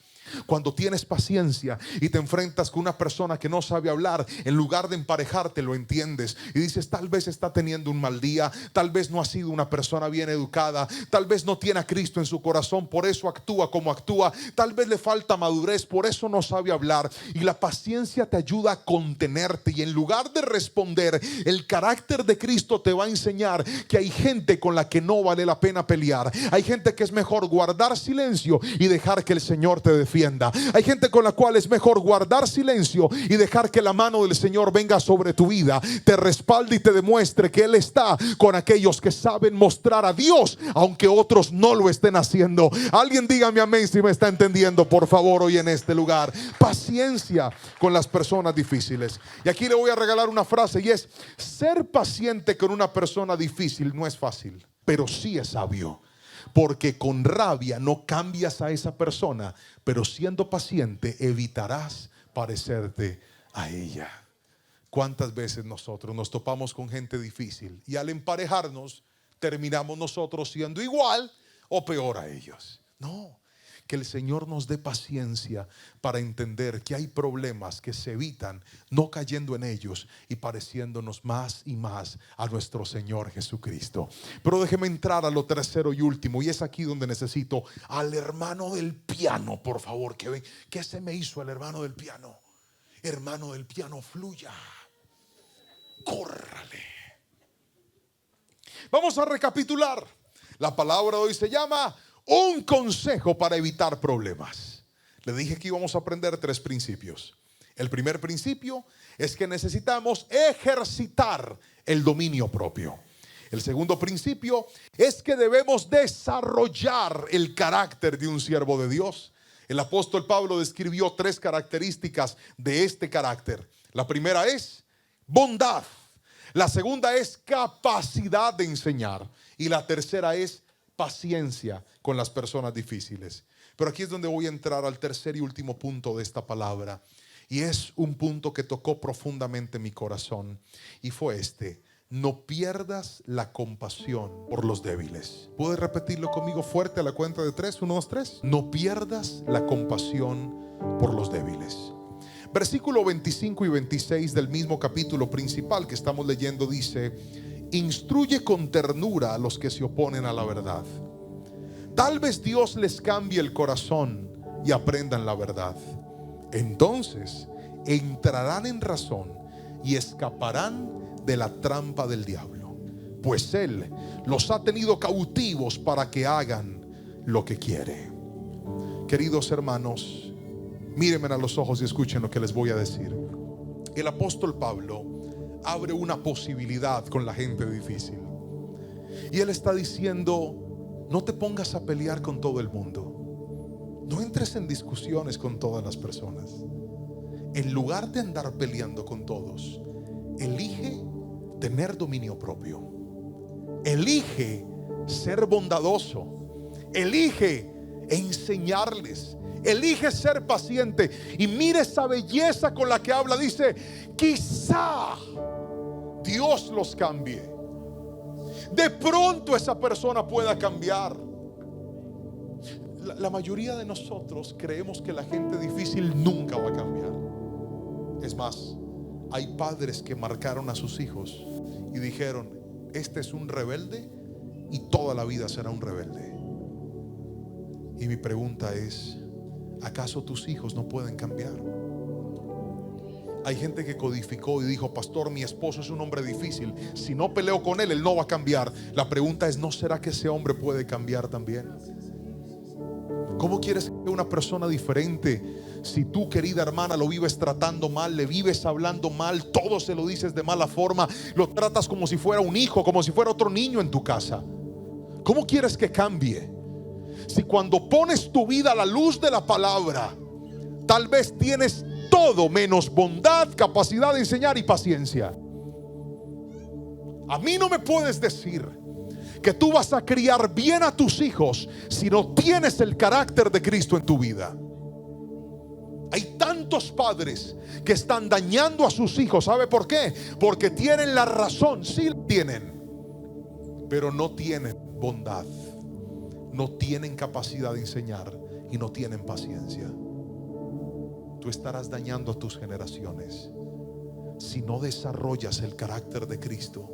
Cuando tienes paciencia y te enfrentas con una persona que no sabe hablar, en lugar de emparejarte, lo entiendes y dices, tal vez está teniendo un mal día, tal vez no ha sido una persona bien educada, tal vez no tiene a Cristo en su corazón, por eso actúa como actúa, tal vez le falta madurez, por eso no sabe hablar. Y la paciencia te ayuda a contenerte, y en lugar de responder, el carácter de Cristo te va a enseñar que hay gente con la que no vale la pena pelear. Hay gente que es mejor guardar silencio y dejar que el Señor te defienda. Hay gente con la cual es mejor guardar silencio y dejar que la mano del Señor venga sobre tu vida, te respalde y te demuestre que Él está con aquellos que saben mostrar a Dios, aunque otros no lo estén haciendo. Alguien dígame amén si me está entendiendo, por favor, hoy en este lugar. Paciencia con las personas difíciles. Y aquí le voy a regalar una frase, y es: ser paciente con una persona difícil no es fácil, pero sí es sabio, porque con rabia no cambias a esa persona, pero siendo paciente evitarás parecerte a ella. ¿Cuántas veces nosotros nos topamos con gente difícil y al emparejarnos terminamos nosotros siendo igual o peor a ellos? No. Que el Señor nos dé paciencia para entender que hay problemas que se evitan no cayendo en ellos y pareciéndonos más y más a nuestro Señor Jesucristo. Pero déjeme entrar a lo tercero y último, y es aquí donde necesito al hermano del piano, por favor, que ven. ¿Qué se me hizo el hermano del piano? Hermano del piano, fluya, córrale. Vamos a recapitular. La palabra de hoy se llama un consejo para evitar problemas. Le dije que íbamos a aprender 3 principios. El primer principio es que necesitamos ejercitar el dominio propio. El segundo principio es que debemos desarrollar el carácter de un siervo de Dios. El apóstol Pablo describió 3 características de este carácter. La primera es bondad. La segunda es capacidad de enseñar. Y la tercera es paciencia con las personas difíciles. Pero aquí es donde voy a entrar al tercer y último punto de esta palabra, y es un punto que tocó profundamente mi corazón, y fue este: no pierdas la compasión por los débiles. ¿Puedes repetirlo conmigo fuerte a la cuenta de 3? 1, 2, 3. No pierdas la compasión por los débiles. Versículo 25 y 26 del mismo capítulo principal que estamos leyendo dice: instruye con ternura a los que se oponen a la verdad. Tal vez Dios les cambie el corazón y aprendan la verdad. Entonces entrarán en razón y escaparán de la trampa del diablo, pues Él los ha tenido cautivos para que hagan lo que quiere. Queridos hermanos, mírenme a los ojos y escuchen lo que les voy a decir. El apóstol Pablo abre una posibilidad con la gente difícil, y él está diciendo: no te pongas a pelear con todo el mundo, no entres en discusiones con todas las personas. En lugar de andar peleando con todos, elige tener dominio propio, elige ser bondadoso, elige enseñarles, elige ser paciente. Y mire esa belleza con la que habla. Dice: quizá Dios los cambie. De pronto esa persona pueda cambiar. La mayoría de nosotros creemos que la gente difícil nunca va a cambiar. Es más, hay padres que marcaron a sus hijos y dijeron: este es un rebelde y toda la vida será un rebelde. Y mi pregunta es: ¿acaso tus hijos no pueden cambiar? Hay gente que codificó y dijo: pastor, mi esposo es un hombre difícil, si no peleo con él, él no va a cambiar. La pregunta es: ¿no será que ese hombre puede cambiar también? ¿Cómo quieres que sea una persona diferente si tú, querida hermana, lo vives tratando mal, le vives hablando mal, todo se lo dices de mala forma, lo tratas como si fuera un hijo, como si fuera otro niño en tu casa? ¿Cómo quieres que cambie? Si cuando pones tu vida a la luz de la palabra, tal vez tienes todo menos bondad, capacidad de enseñar y paciencia. A mí no me puedes decir que tú vas a criar bien a tus hijos si no tienes el carácter de Cristo en tu vida. Hay tantos padres que están dañando a sus hijos. ¿Sabe por qué? Porque tienen la razón, sí la tienen, pero no tienen bondad, no tienen capacidad de enseñar y no tienen paciencia. Tú estarás dañando a tus generaciones si no desarrollas el carácter de Cristo.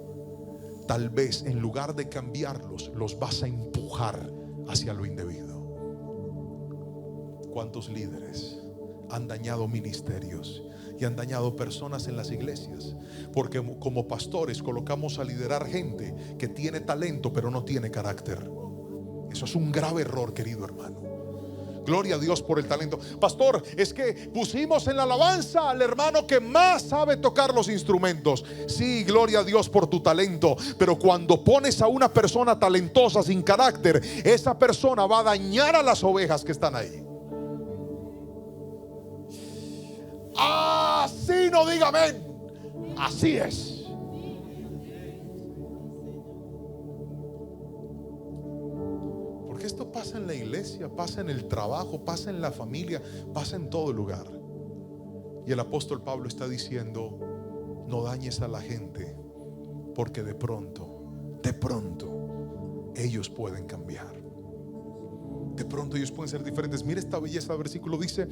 Tal vez en lugar de cambiarlos, los vas a empujar hacia lo indebido. ¿Cuántos líderes han dañado ministerios y han dañado personas en las iglesias? Porque como pastores colocamos a liderar gente que tiene talento pero no tiene carácter. Eso es un grave error, querido hermano. Gloria a Dios por el talento. Pastor, es que pusimos en la alabanza al hermano que más sabe tocar los instrumentos. Sí, gloria a Dios por tu talento, pero cuando pones a una persona talentosa sin carácter, esa persona va a dañar a las ovejas que están ahí. Así no diga amén. Así es. Porque esto pasa en la iglesia, pasa en el trabajo, pasa en la familia, pasa en todo lugar. Y el apóstol Pablo está diciendo: no dañes a la gente, porque de pronto ellos pueden cambiar. De pronto ellos pueden ser diferentes. Mira esta belleza de versículo. Dice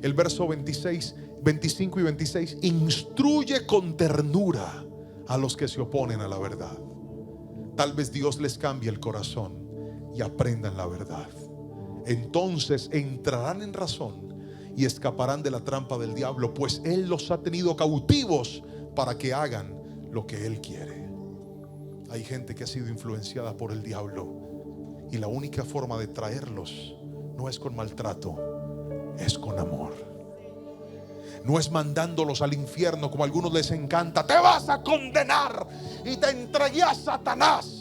el verso 26, 25 y 26: instruye con ternura a los que se oponen a la verdad. Tal vez Dios les cambie el corazón y aprendan la verdad. Entonces entrarán en razón y escaparán de la trampa del diablo, pues Él los ha tenido cautivos para que hagan lo que Él quiere. Hay gente que ha sido influenciada por el diablo, y la única forma de traerlos no es con maltrato, es con amor. No es mandándolos al infierno como a algunos les encanta. Te vas a condenar y te entregué a Satanás.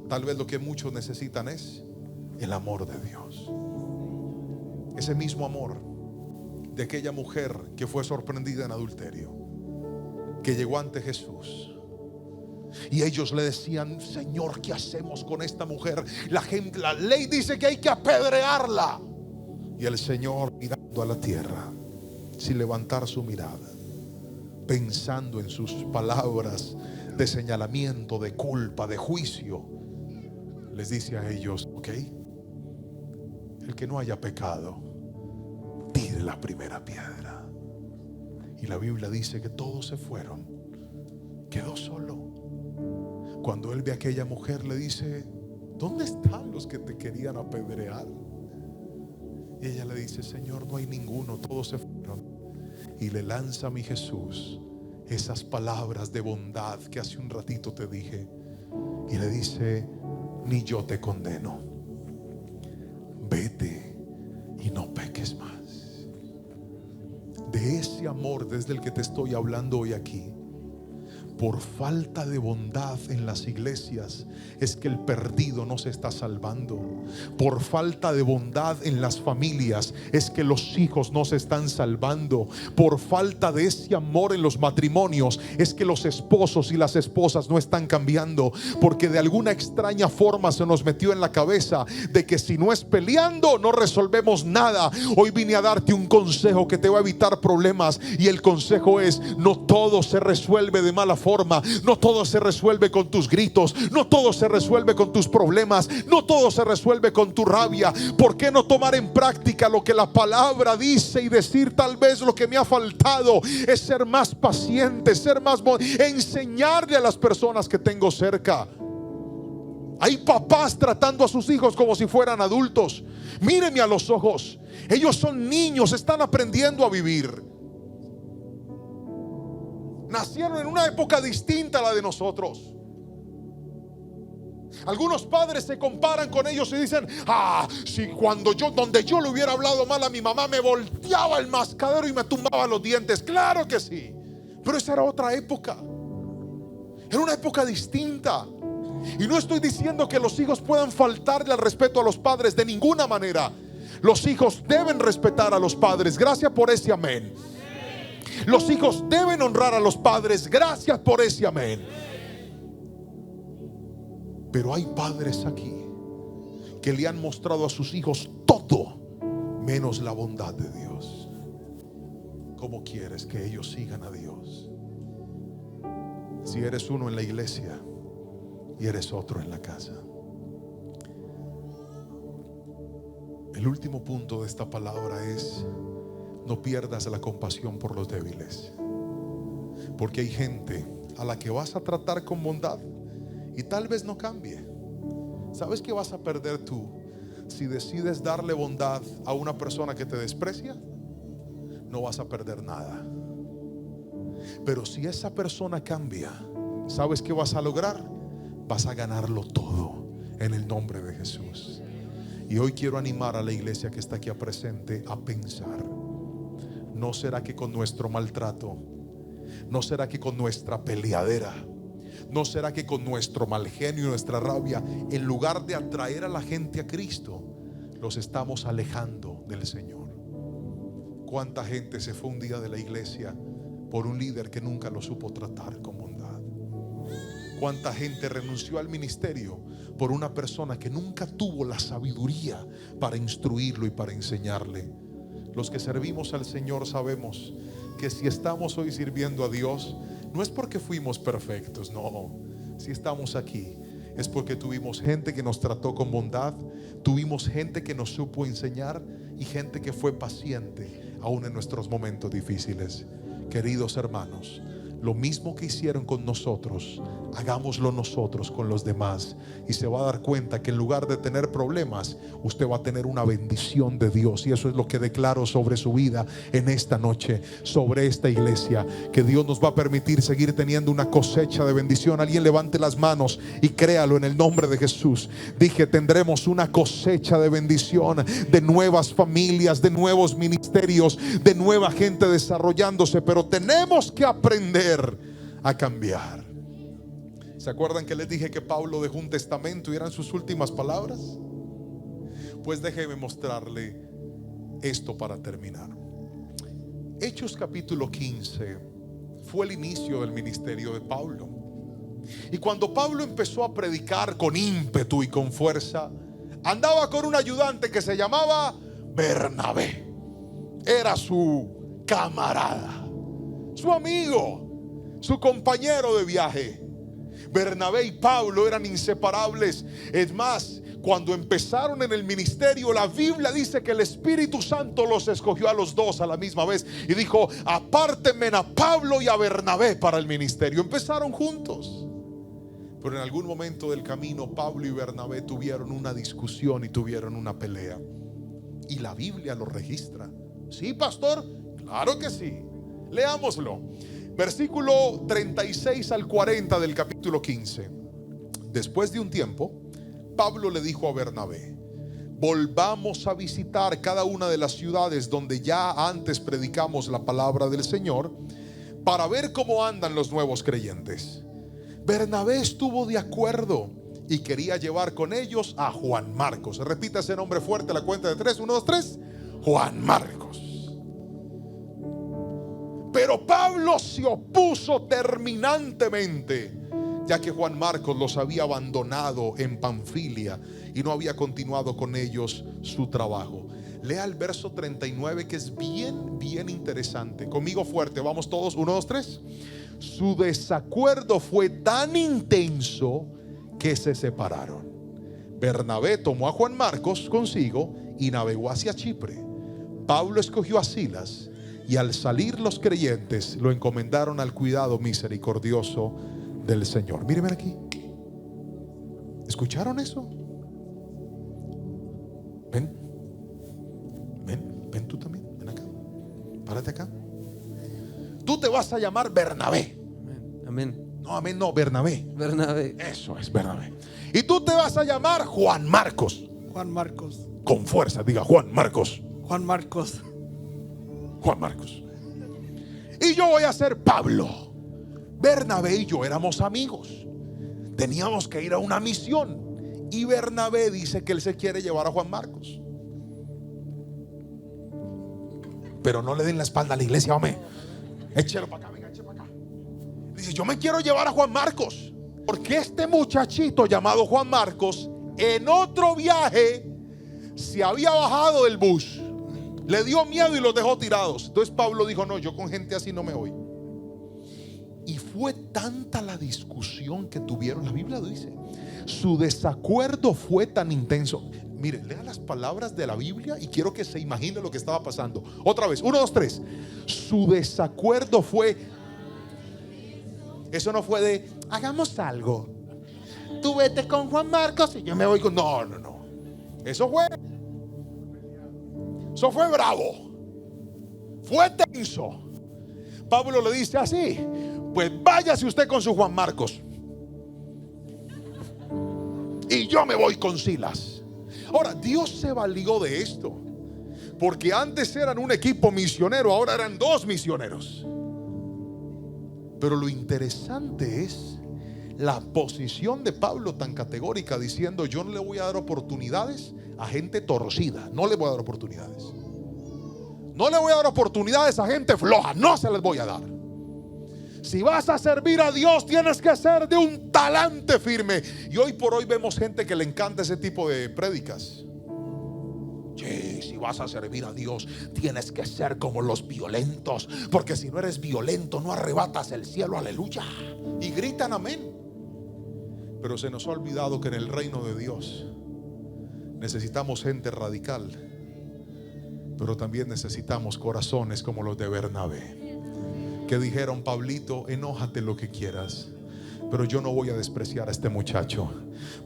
Tal vez lo que muchos necesitan es el amor de Dios. Ese mismo amor de aquella mujer que fue sorprendida en adulterio, que llegó ante Jesús. Y ellos le decían: Señor, ¿qué hacemos con esta mujer? La ley dice que hay que apedrearla. Y el Señor, mirando a la tierra, sin levantar su mirada, pensando en sus palabras de señalamiento, de culpa, de juicio, les dice a ellos: ok, el que no haya pecado, tire la primera piedra. Y la Biblia dice que todos se fueron, quedó solo. Cuando él ve a aquella mujer, le dice: ¿dónde están los que te querían apedrear? Y ella le dice: Señor, no hay ninguno, todos se fueron. Y le lanza a mi Jesús esas palabras de bondad que hace un ratito te dije, y le dice: ni yo te condeno, vete y no peques más. De ese amor desde el que te estoy hablando hoy aquí. Por falta de bondad en las iglesias es que el perdido no se está salvando. Por falta de bondad en las familias es que los hijos no se están salvando. Por falta de ese amor en los matrimonios es que los esposos y las esposas no están cambiando. Porque de alguna extraña forma se nos metió en la cabeza de que si no es peleando no resolvemos nada. Hoy vine a darte un consejo que te va a evitar problemas, y el consejo es: no todo se resuelve de mala forma. No todo se resuelve con tus gritos, no todo se resuelve con tus problemas, no todo se resuelve con tu rabia. ¿Por qué no tomar en práctica lo que la palabra dice y decir: tal vez lo que me ha faltado es ser más paciente, enseñarle a las personas que tengo cerca? Hay papás tratando a sus hijos como si fueran adultos. Míreme a los ojos, ellos son niños, están aprendiendo a vivir. Nacieron en una época distinta a la de nosotros. Algunos padres se comparan con ellos y dicen: si donde yo le hubiera hablado mal a mi mamá, me volteaba el mascadero y me tumbaba los dientes. Claro que sí, pero esa era otra época. Era una época distinta. Y no estoy diciendo que los hijos puedan faltarle al respeto a los padres, de ninguna manera. Los hijos deben respetar a los padres. Gracias por ese amén. Los hijos deben honrar a los padres. Gracias por ese amén. Pero hay padres aquí que le han mostrado a sus hijos todo menos la bondad de Dios. ¿Cómo quieres que ellos sigan a Dios si eres uno en la iglesia y eres otro en la casa? El último punto de esta palabra es: no pierdas la compasión por los débiles, porque hay gente a la que vas a tratar con bondad y tal vez no cambie. ¿Sabes qué vas a perder tú si decides darle bondad a una persona que te desprecia? No vas a perder nada. Pero si esa persona cambia, ¿sabes qué vas a lograr? Vas a ganarlo todo en el nombre de Jesús. Y hoy quiero animar a la iglesia que está aquí presente a pensar: ¿no será que con nuestro maltrato, no será que con nuestra peleadera, no será que con nuestro mal genio y nuestra rabia, en lugar de atraer a la gente a Cristo, los estamos alejando del Señor? ¿Cuánta gente se fue un día de la iglesia por un líder que nunca lo supo tratar con bondad? ¿Cuánta gente renunció al ministerio por una persona que nunca tuvo la sabiduría para instruirlo y para enseñarle? Los que servimos al Señor sabemos que si estamos hoy sirviendo a Dios, no es porque fuimos perfectos, no. Si estamos aquí es porque tuvimos gente que nos trató con bondad, tuvimos gente que nos supo enseñar y gente que fue paciente aún en nuestros momentos difíciles. Queridos hermanos, lo mismo que hicieron con nosotros, hagámoslo nosotros con los demás, y se va a dar cuenta que en lugar de tener problemas, usted va a tener una bendición de Dios. Y eso es lo que declaro sobre su vida en esta noche, sobre esta iglesia, que Dios nos va a permitir seguir teniendo una cosecha de bendición. Alguien levante las manos y créalo en el nombre de Jesús. Dije, tendremos una cosecha de bendición, de nuevas familias, de nuevos ministerios, de nueva gente desarrollándose. Pero tenemos que aprender a cambiar. ¿Se acuerdan que les dije que Pablo dejó un testamento y eran sus últimas palabras? Pues déjeme mostrarle esto para terminar. Hechos capítulo 15 fue el inicio del ministerio de Pablo. Y cuando Pablo empezó a predicar con ímpetu y con fuerza, andaba con un ayudante que se llamaba Bernabé. Era su camarada, su amigo, su compañero de viaje. Bernabé y Pablo eran inseparables. Es más, cuando empezaron en el ministerio, la Biblia dice que el Espíritu Santo los escogió a los dos a la misma vez y dijo: apártenme a Pablo y a Bernabé para el ministerio. Empezaron juntos, pero en algún momento del camino Pablo y Bernabé tuvieron una discusión y tuvieron una pelea, y la Biblia lo registra. ¿Sí, pastor? Claro que sí. Leámoslo. Versículo 36 al 40 del capítulo 15. Después de un tiempo, Pablo le dijo a Bernabé: volvamos a visitar cada una de las ciudades donde ya antes predicamos la palabra del Señor, para ver cómo andan los nuevos creyentes. Bernabé estuvo de acuerdo y quería llevar con ellos a Juan Marcos. Repita ese nombre fuerte a la cuenta de 3. 1, 2, 3. Juan Marcos. Pero Pablo se opuso terminantemente, ya que Juan Marcos los había abandonado en Panfilia y no había continuado con ellos su trabajo. Lea el verso 39, que es bien interesante. Conmigo fuerte, vamos todos. 1, 2, 3. Su desacuerdo fue tan intenso que se separaron. Bernabé tomó a Juan Marcos consigo y navegó hacia Chipre. Pablo escogió a Silas, y al salir los creyentes lo encomendaron al cuidado misericordioso del Señor. Mírenme aquí. ¿Escucharon eso? Ven tú también. Ven acá. Párate acá. Tú te vas a llamar Bernabé. Amén. No, amén, no, Bernabé. Bernabé. Eso es, Bernabé. Y tú te vas a llamar Juan Marcos. Juan Marcos. Con fuerza, diga Juan Marcos. Juan Marcos. Juan Marcos. Y yo voy a ser Pablo. Bernabé y yo éramos amigos. Teníamos que ir a una misión. Y Bernabé dice que él se quiere llevar a Juan Marcos. Pero no le den la espalda a la iglesia, hombre. Échelo para acá, venga, échelo para acá. Dice: yo me quiero llevar a Juan Marcos. Porque este muchachito llamado Juan Marcos, en otro viaje, se había bajado del bus. Le dio miedo y los dejó tirados. Entonces Pablo dijo: no, yo con gente así no me voy. Y fue tanta la discusión que tuvieron. La Biblia dice, su desacuerdo fue tan intenso. Mire, lea las palabras de la Biblia y quiero que se imagine lo que estaba pasando. Otra vez, 1, 2, 3. Su desacuerdo fue. Eso no fue de hagamos algo, tú vete con Juan Marcos y yo me voy con. No, no, no. Eso fue bravo. Fue tenso. Pablo le dice así: pues váyase usted con su Juan Marcos y yo me voy con Silas. Ahora, Dios se valió de esto, porque antes eran un equipo misionero, ahora eran 2 misioneros. Pero lo interesante es la posición de Pablo tan categórica, diciendo: yo no le voy a dar oportunidades a gente torcida. No le voy a dar oportunidades. No le voy a dar oportunidades a gente floja. No se les voy a dar. Si vas a servir a Dios, tienes que ser de un talante firme. Y hoy por hoy vemos gente que le encanta ese tipo de prédicas. Sí, si vas a servir a Dios, tienes que ser como los violentos, porque si no eres violento no arrebatas el cielo. Aleluya. Y gritan amén. Pero se nos ha olvidado que en el reino de Dios necesitamos gente radical, pero también necesitamos corazones como los de Bernabé, que dijeron: Pablito, enójate lo que quieras, pero yo no voy a despreciar a este muchacho,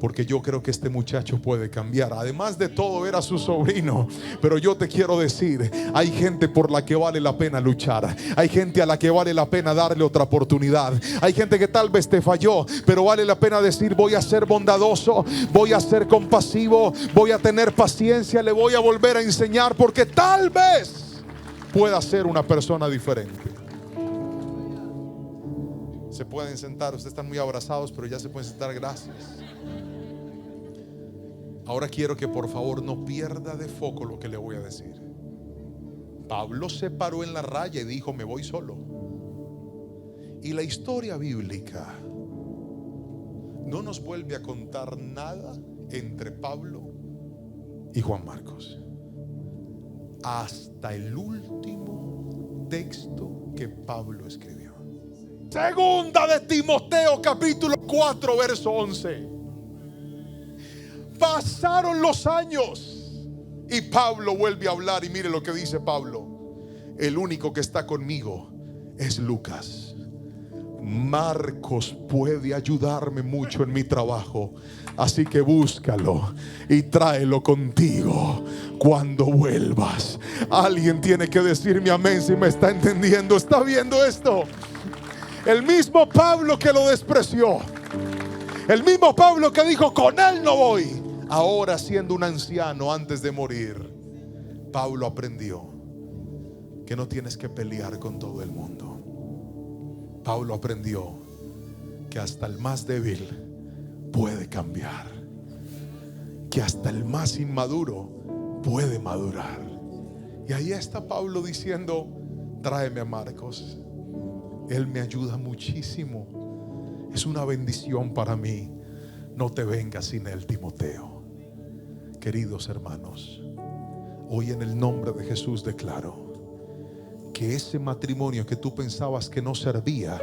porque yo creo que este muchacho puede cambiar. Además de todo, era su sobrino. Pero yo te quiero decir, hay gente por la que vale la pena luchar. Hay gente a la que vale la pena darle otra oportunidad. Hay gente que tal vez te falló, pero vale la pena decir: voy a ser bondadoso, voy a ser compasivo, voy a tener paciencia, le voy a volver a enseñar, porque tal vez pueda ser una persona diferente. Se pueden sentar, ustedes están muy abrazados, pero ya se pueden sentar, gracias. Ahora quiero que por favor no pierda de foco lo que le voy a decir. Pablo se paró en la raya y dijo: me voy solo. Y la historia bíblica no nos vuelve a contar nada entre Pablo y Juan Marcos hasta el último texto que Pablo escribió. Segunda de Timoteo capítulo 4 verso 11. Pasaron los años y Pablo vuelve a hablar, y mire lo que dice Pablo: el único que está conmigo es Lucas. Marcos puede ayudarme mucho en mi trabajo, así que búscalo y tráelo contigo cuando vuelvas. Alguien tiene que decirme amén si me está entendiendo, está viendo esto. El mismo Pablo que lo despreció, el mismo Pablo que dijo: con él no voy. Ahora, siendo un anciano, antes de morir, Pablo aprendió que no tienes que pelear con todo el mundo. Pablo aprendió que hasta el más débil puede cambiar, que hasta el más inmaduro puede madurar. Y ahí está Pablo diciendo: tráeme a Marcos, él me ayuda muchísimo, es una bendición para mí. No te vengas sin él, Timoteo. Queridos hermanos, hoy en el nombre de Jesús declaro que ese matrimonio que tú pensabas que no servía,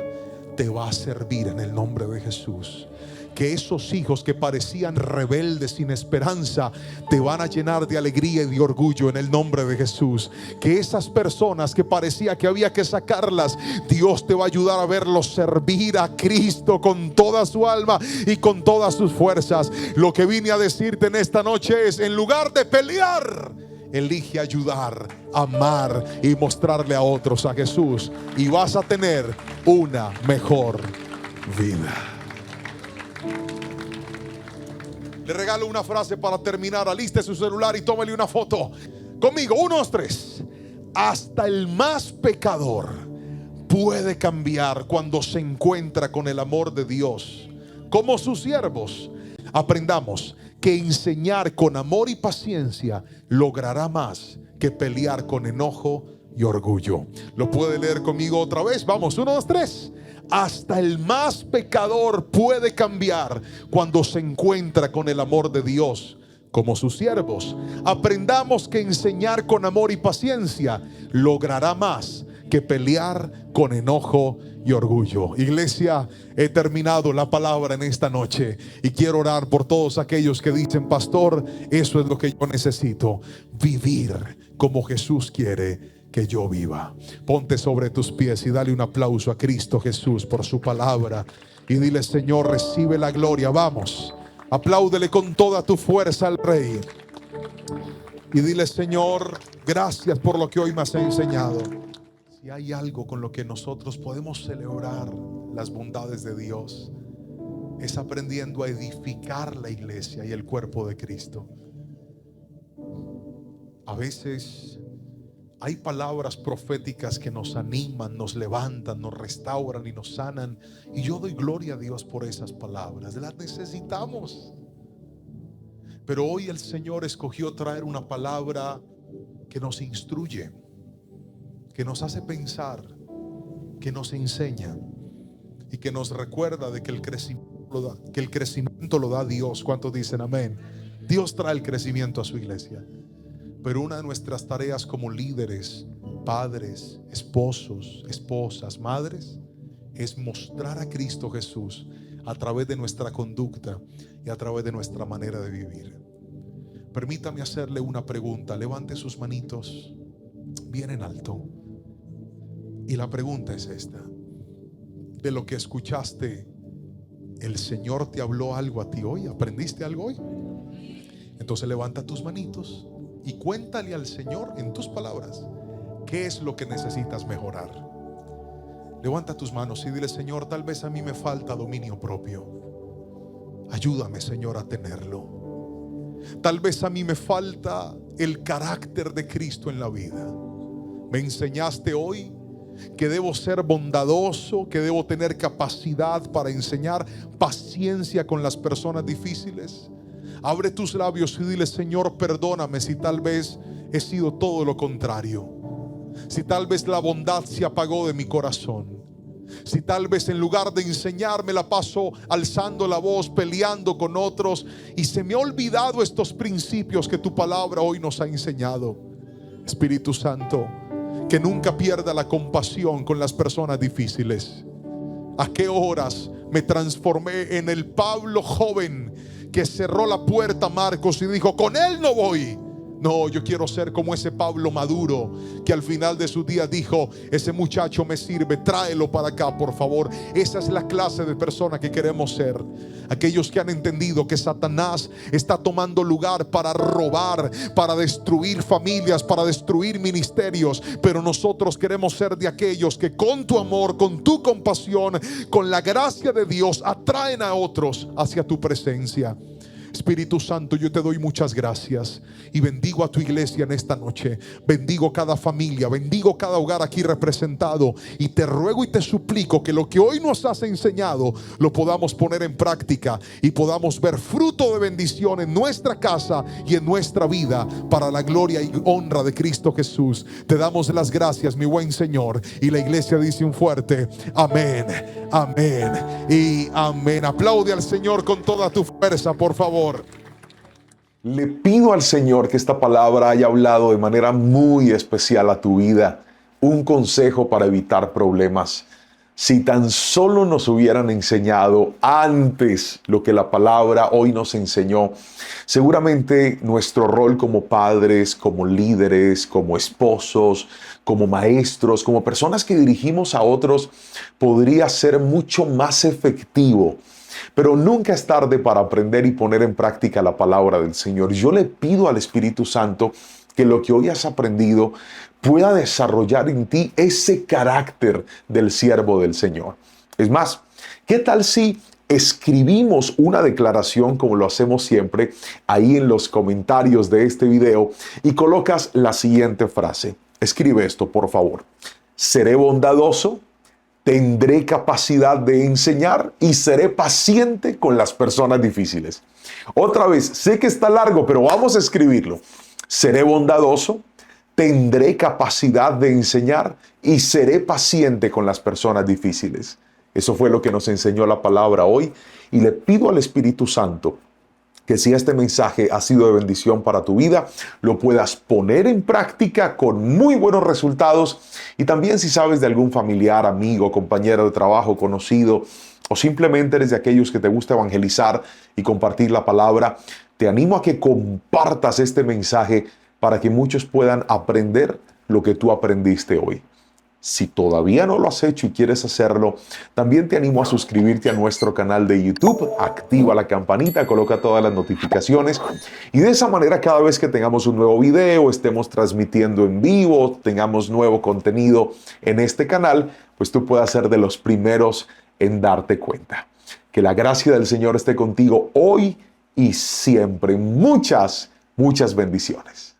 te va a servir en el nombre de Jesús. Que esos hijos que parecían rebeldes sin esperanza, te van a llenar de alegría y de orgullo en el nombre de Jesús. Que esas personas que parecía que había que sacarlas, Dios te va a ayudar a verlos servir a Cristo con toda su alma y con todas sus fuerzas. Lo que vine a decirte en esta noche es: en lugar de pelear, elige ayudar, amar y mostrarle a otros a Jesús, y vas a tener una mejor vida. Le regalo una frase para terminar. Aliste su celular y tómale una foto conmigo. 1, 2, 3. Hasta el más pecador puede cambiar cuando se encuentra con el amor de Dios. Como sus siervos, aprendamos que enseñar con amor y paciencia logrará más que pelear con enojo y orgullo. ¿Lo puede leer conmigo otra vez? Vamos, 1, 2, 3. Hasta el más pecador puede cambiar cuando se encuentra con el amor de Dios como sus siervos. Aprendamos que enseñar con amor y paciencia logrará más que pelear con enojo y orgullo. Iglesia, he terminado la palabra en esta noche y quiero orar por todos aquellos que dicen: pastor, eso es lo que yo necesito, vivir como Jesús quiere que yo viva. Ponte sobre tus pies y dale un aplauso a Cristo Jesús por su palabra y dile: Señor, recibe la gloria. Vamos, apláudele con toda tu fuerza al Rey y dile: Señor, gracias por lo que hoy me has enseñado. Si hay algo con lo que nosotros podemos celebrar las bondades de Dios, es aprendiendo a edificar la iglesia y el cuerpo de Cristo. A veces hay palabras proféticas que nos animan, nos levantan, nos restauran y nos sanan, y yo doy gloria a Dios por esas palabras. Las necesitamos. Pero hoy el Señor escogió traer una palabra que nos instruye, que nos hace pensar, que nos enseña y que nos recuerda de que el crecimiento lo da Dios. ¿Cuántos dicen amén? Dios trae el crecimiento a su iglesia. Pero una de nuestras tareas como líderes, padres, esposos, esposas, madres, es mostrar a Cristo Jesús a través de nuestra conducta y a través de nuestra manera de vivir. Permítame hacerle una pregunta. Levante sus manitos bien en alto. Y la pregunta es esta: de lo que escuchaste, ¿el Señor te habló algo a ti hoy? ¿Aprendiste algo hoy? Entonces levanta tus manitos y cuéntale al Señor en tus palabras qué es lo que necesitas mejorar. Levanta tus manos y dile: Señor, tal vez a mí me falta dominio propio. Ayúdame, Señor, a tenerlo. Tal vez a mí me falta el carácter de Cristo en la vida. Me enseñaste hoy que debo ser bondadoso, que debo tener capacidad para enseñar, paciencia con las personas difíciles. Abre tus labios y dile: Señor, perdóname si tal vez he sido todo lo contrario, si tal vez la bondad se apagó de mi corazón, si tal vez en lugar de enseñar me la paso alzando la voz, peleando con otros, y se me ha olvidado estos principios que tu palabra hoy nos ha enseñado. Espíritu Santo, que nunca pierda la compasión con las personas difíciles. ¿A qué horas me transformé en el Pablo joven que cerró la puerta a Marcos y dijo: con él no voy? No, yo quiero ser como ese Pablo maduro que al final de su día dijo: ese muchacho me sirve, tráelo para acá, por favor. Esa es la clase de persona que queremos ser. Aquellos que han entendido que Satanás está tomando lugar para robar, para destruir familias, para destruir ministerios, pero nosotros queremos ser de aquellos que con tu amor, con tu compasión, con la gracia de Dios atraen a otros hacia tu presencia. Espíritu Santo, yo te doy muchas gracias y bendigo a tu iglesia en esta noche. Bendigo cada familia, bendigo cada hogar aquí representado, y te ruego y te suplico que lo que hoy nos has enseñado lo podamos poner en práctica y podamos ver fruto de bendición en nuestra casa y en nuestra vida, para la gloria y honra de Cristo Jesús. Te damos las gracias, mi buen Señor, y la iglesia dice un fuerte amén, amén y amén. Aplaude al Señor con toda tu fuerza, por favor. Le pido al Señor que esta palabra haya hablado de manera muy especial a tu vida. Un consejo para evitar problemas. Si tan solo nos hubieran enseñado antes lo que la palabra hoy nos enseñó, seguramente nuestro rol como padres, como líderes, como esposos, como maestros, como personas que dirigimos a otros, podría ser mucho más efectivo. Pero nunca es tarde para aprender y poner en práctica la palabra del Señor. Yo le pido al Espíritu Santo que lo que hoy has aprendido pueda desarrollar en ti ese carácter del siervo del Señor. Es más, ¿qué tal si escribimos una declaración, como lo hacemos siempre, ahí en los comentarios de este video, y colocas la siguiente frase? Escribe esto, por favor. Seré bondadoso, tendré capacidad de enseñar y seré paciente con las personas difíciles. Otra vez, sé que está largo, pero vamos a escribirlo. Seré bondadoso, tendré capacidad de enseñar y seré paciente con las personas difíciles. Eso fue lo que nos enseñó la palabra hoy. Y le pido al Espíritu Santo que si este mensaje ha sido de bendición para tu vida, lo puedas poner en práctica con muy buenos resultados. Y también si sabes de algún familiar, amigo, compañero de trabajo, conocido, o simplemente eres de aquellos que te gusta evangelizar y compartir la palabra, te animo a que compartas este mensaje para que muchos puedan aprender lo que tú aprendiste hoy. Si todavía no lo has hecho y quieres hacerlo, también te animo a suscribirte a nuestro canal de YouTube, activa la campanita, coloca todas las notificaciones y de esa manera cada vez que tengamos un nuevo video, estemos transmitiendo en vivo, tengamos nuevo contenido en este canal, pues tú puedas ser de los primeros en darte cuenta. Que la gracia del Señor esté contigo hoy y siempre. Muchas, muchas bendiciones.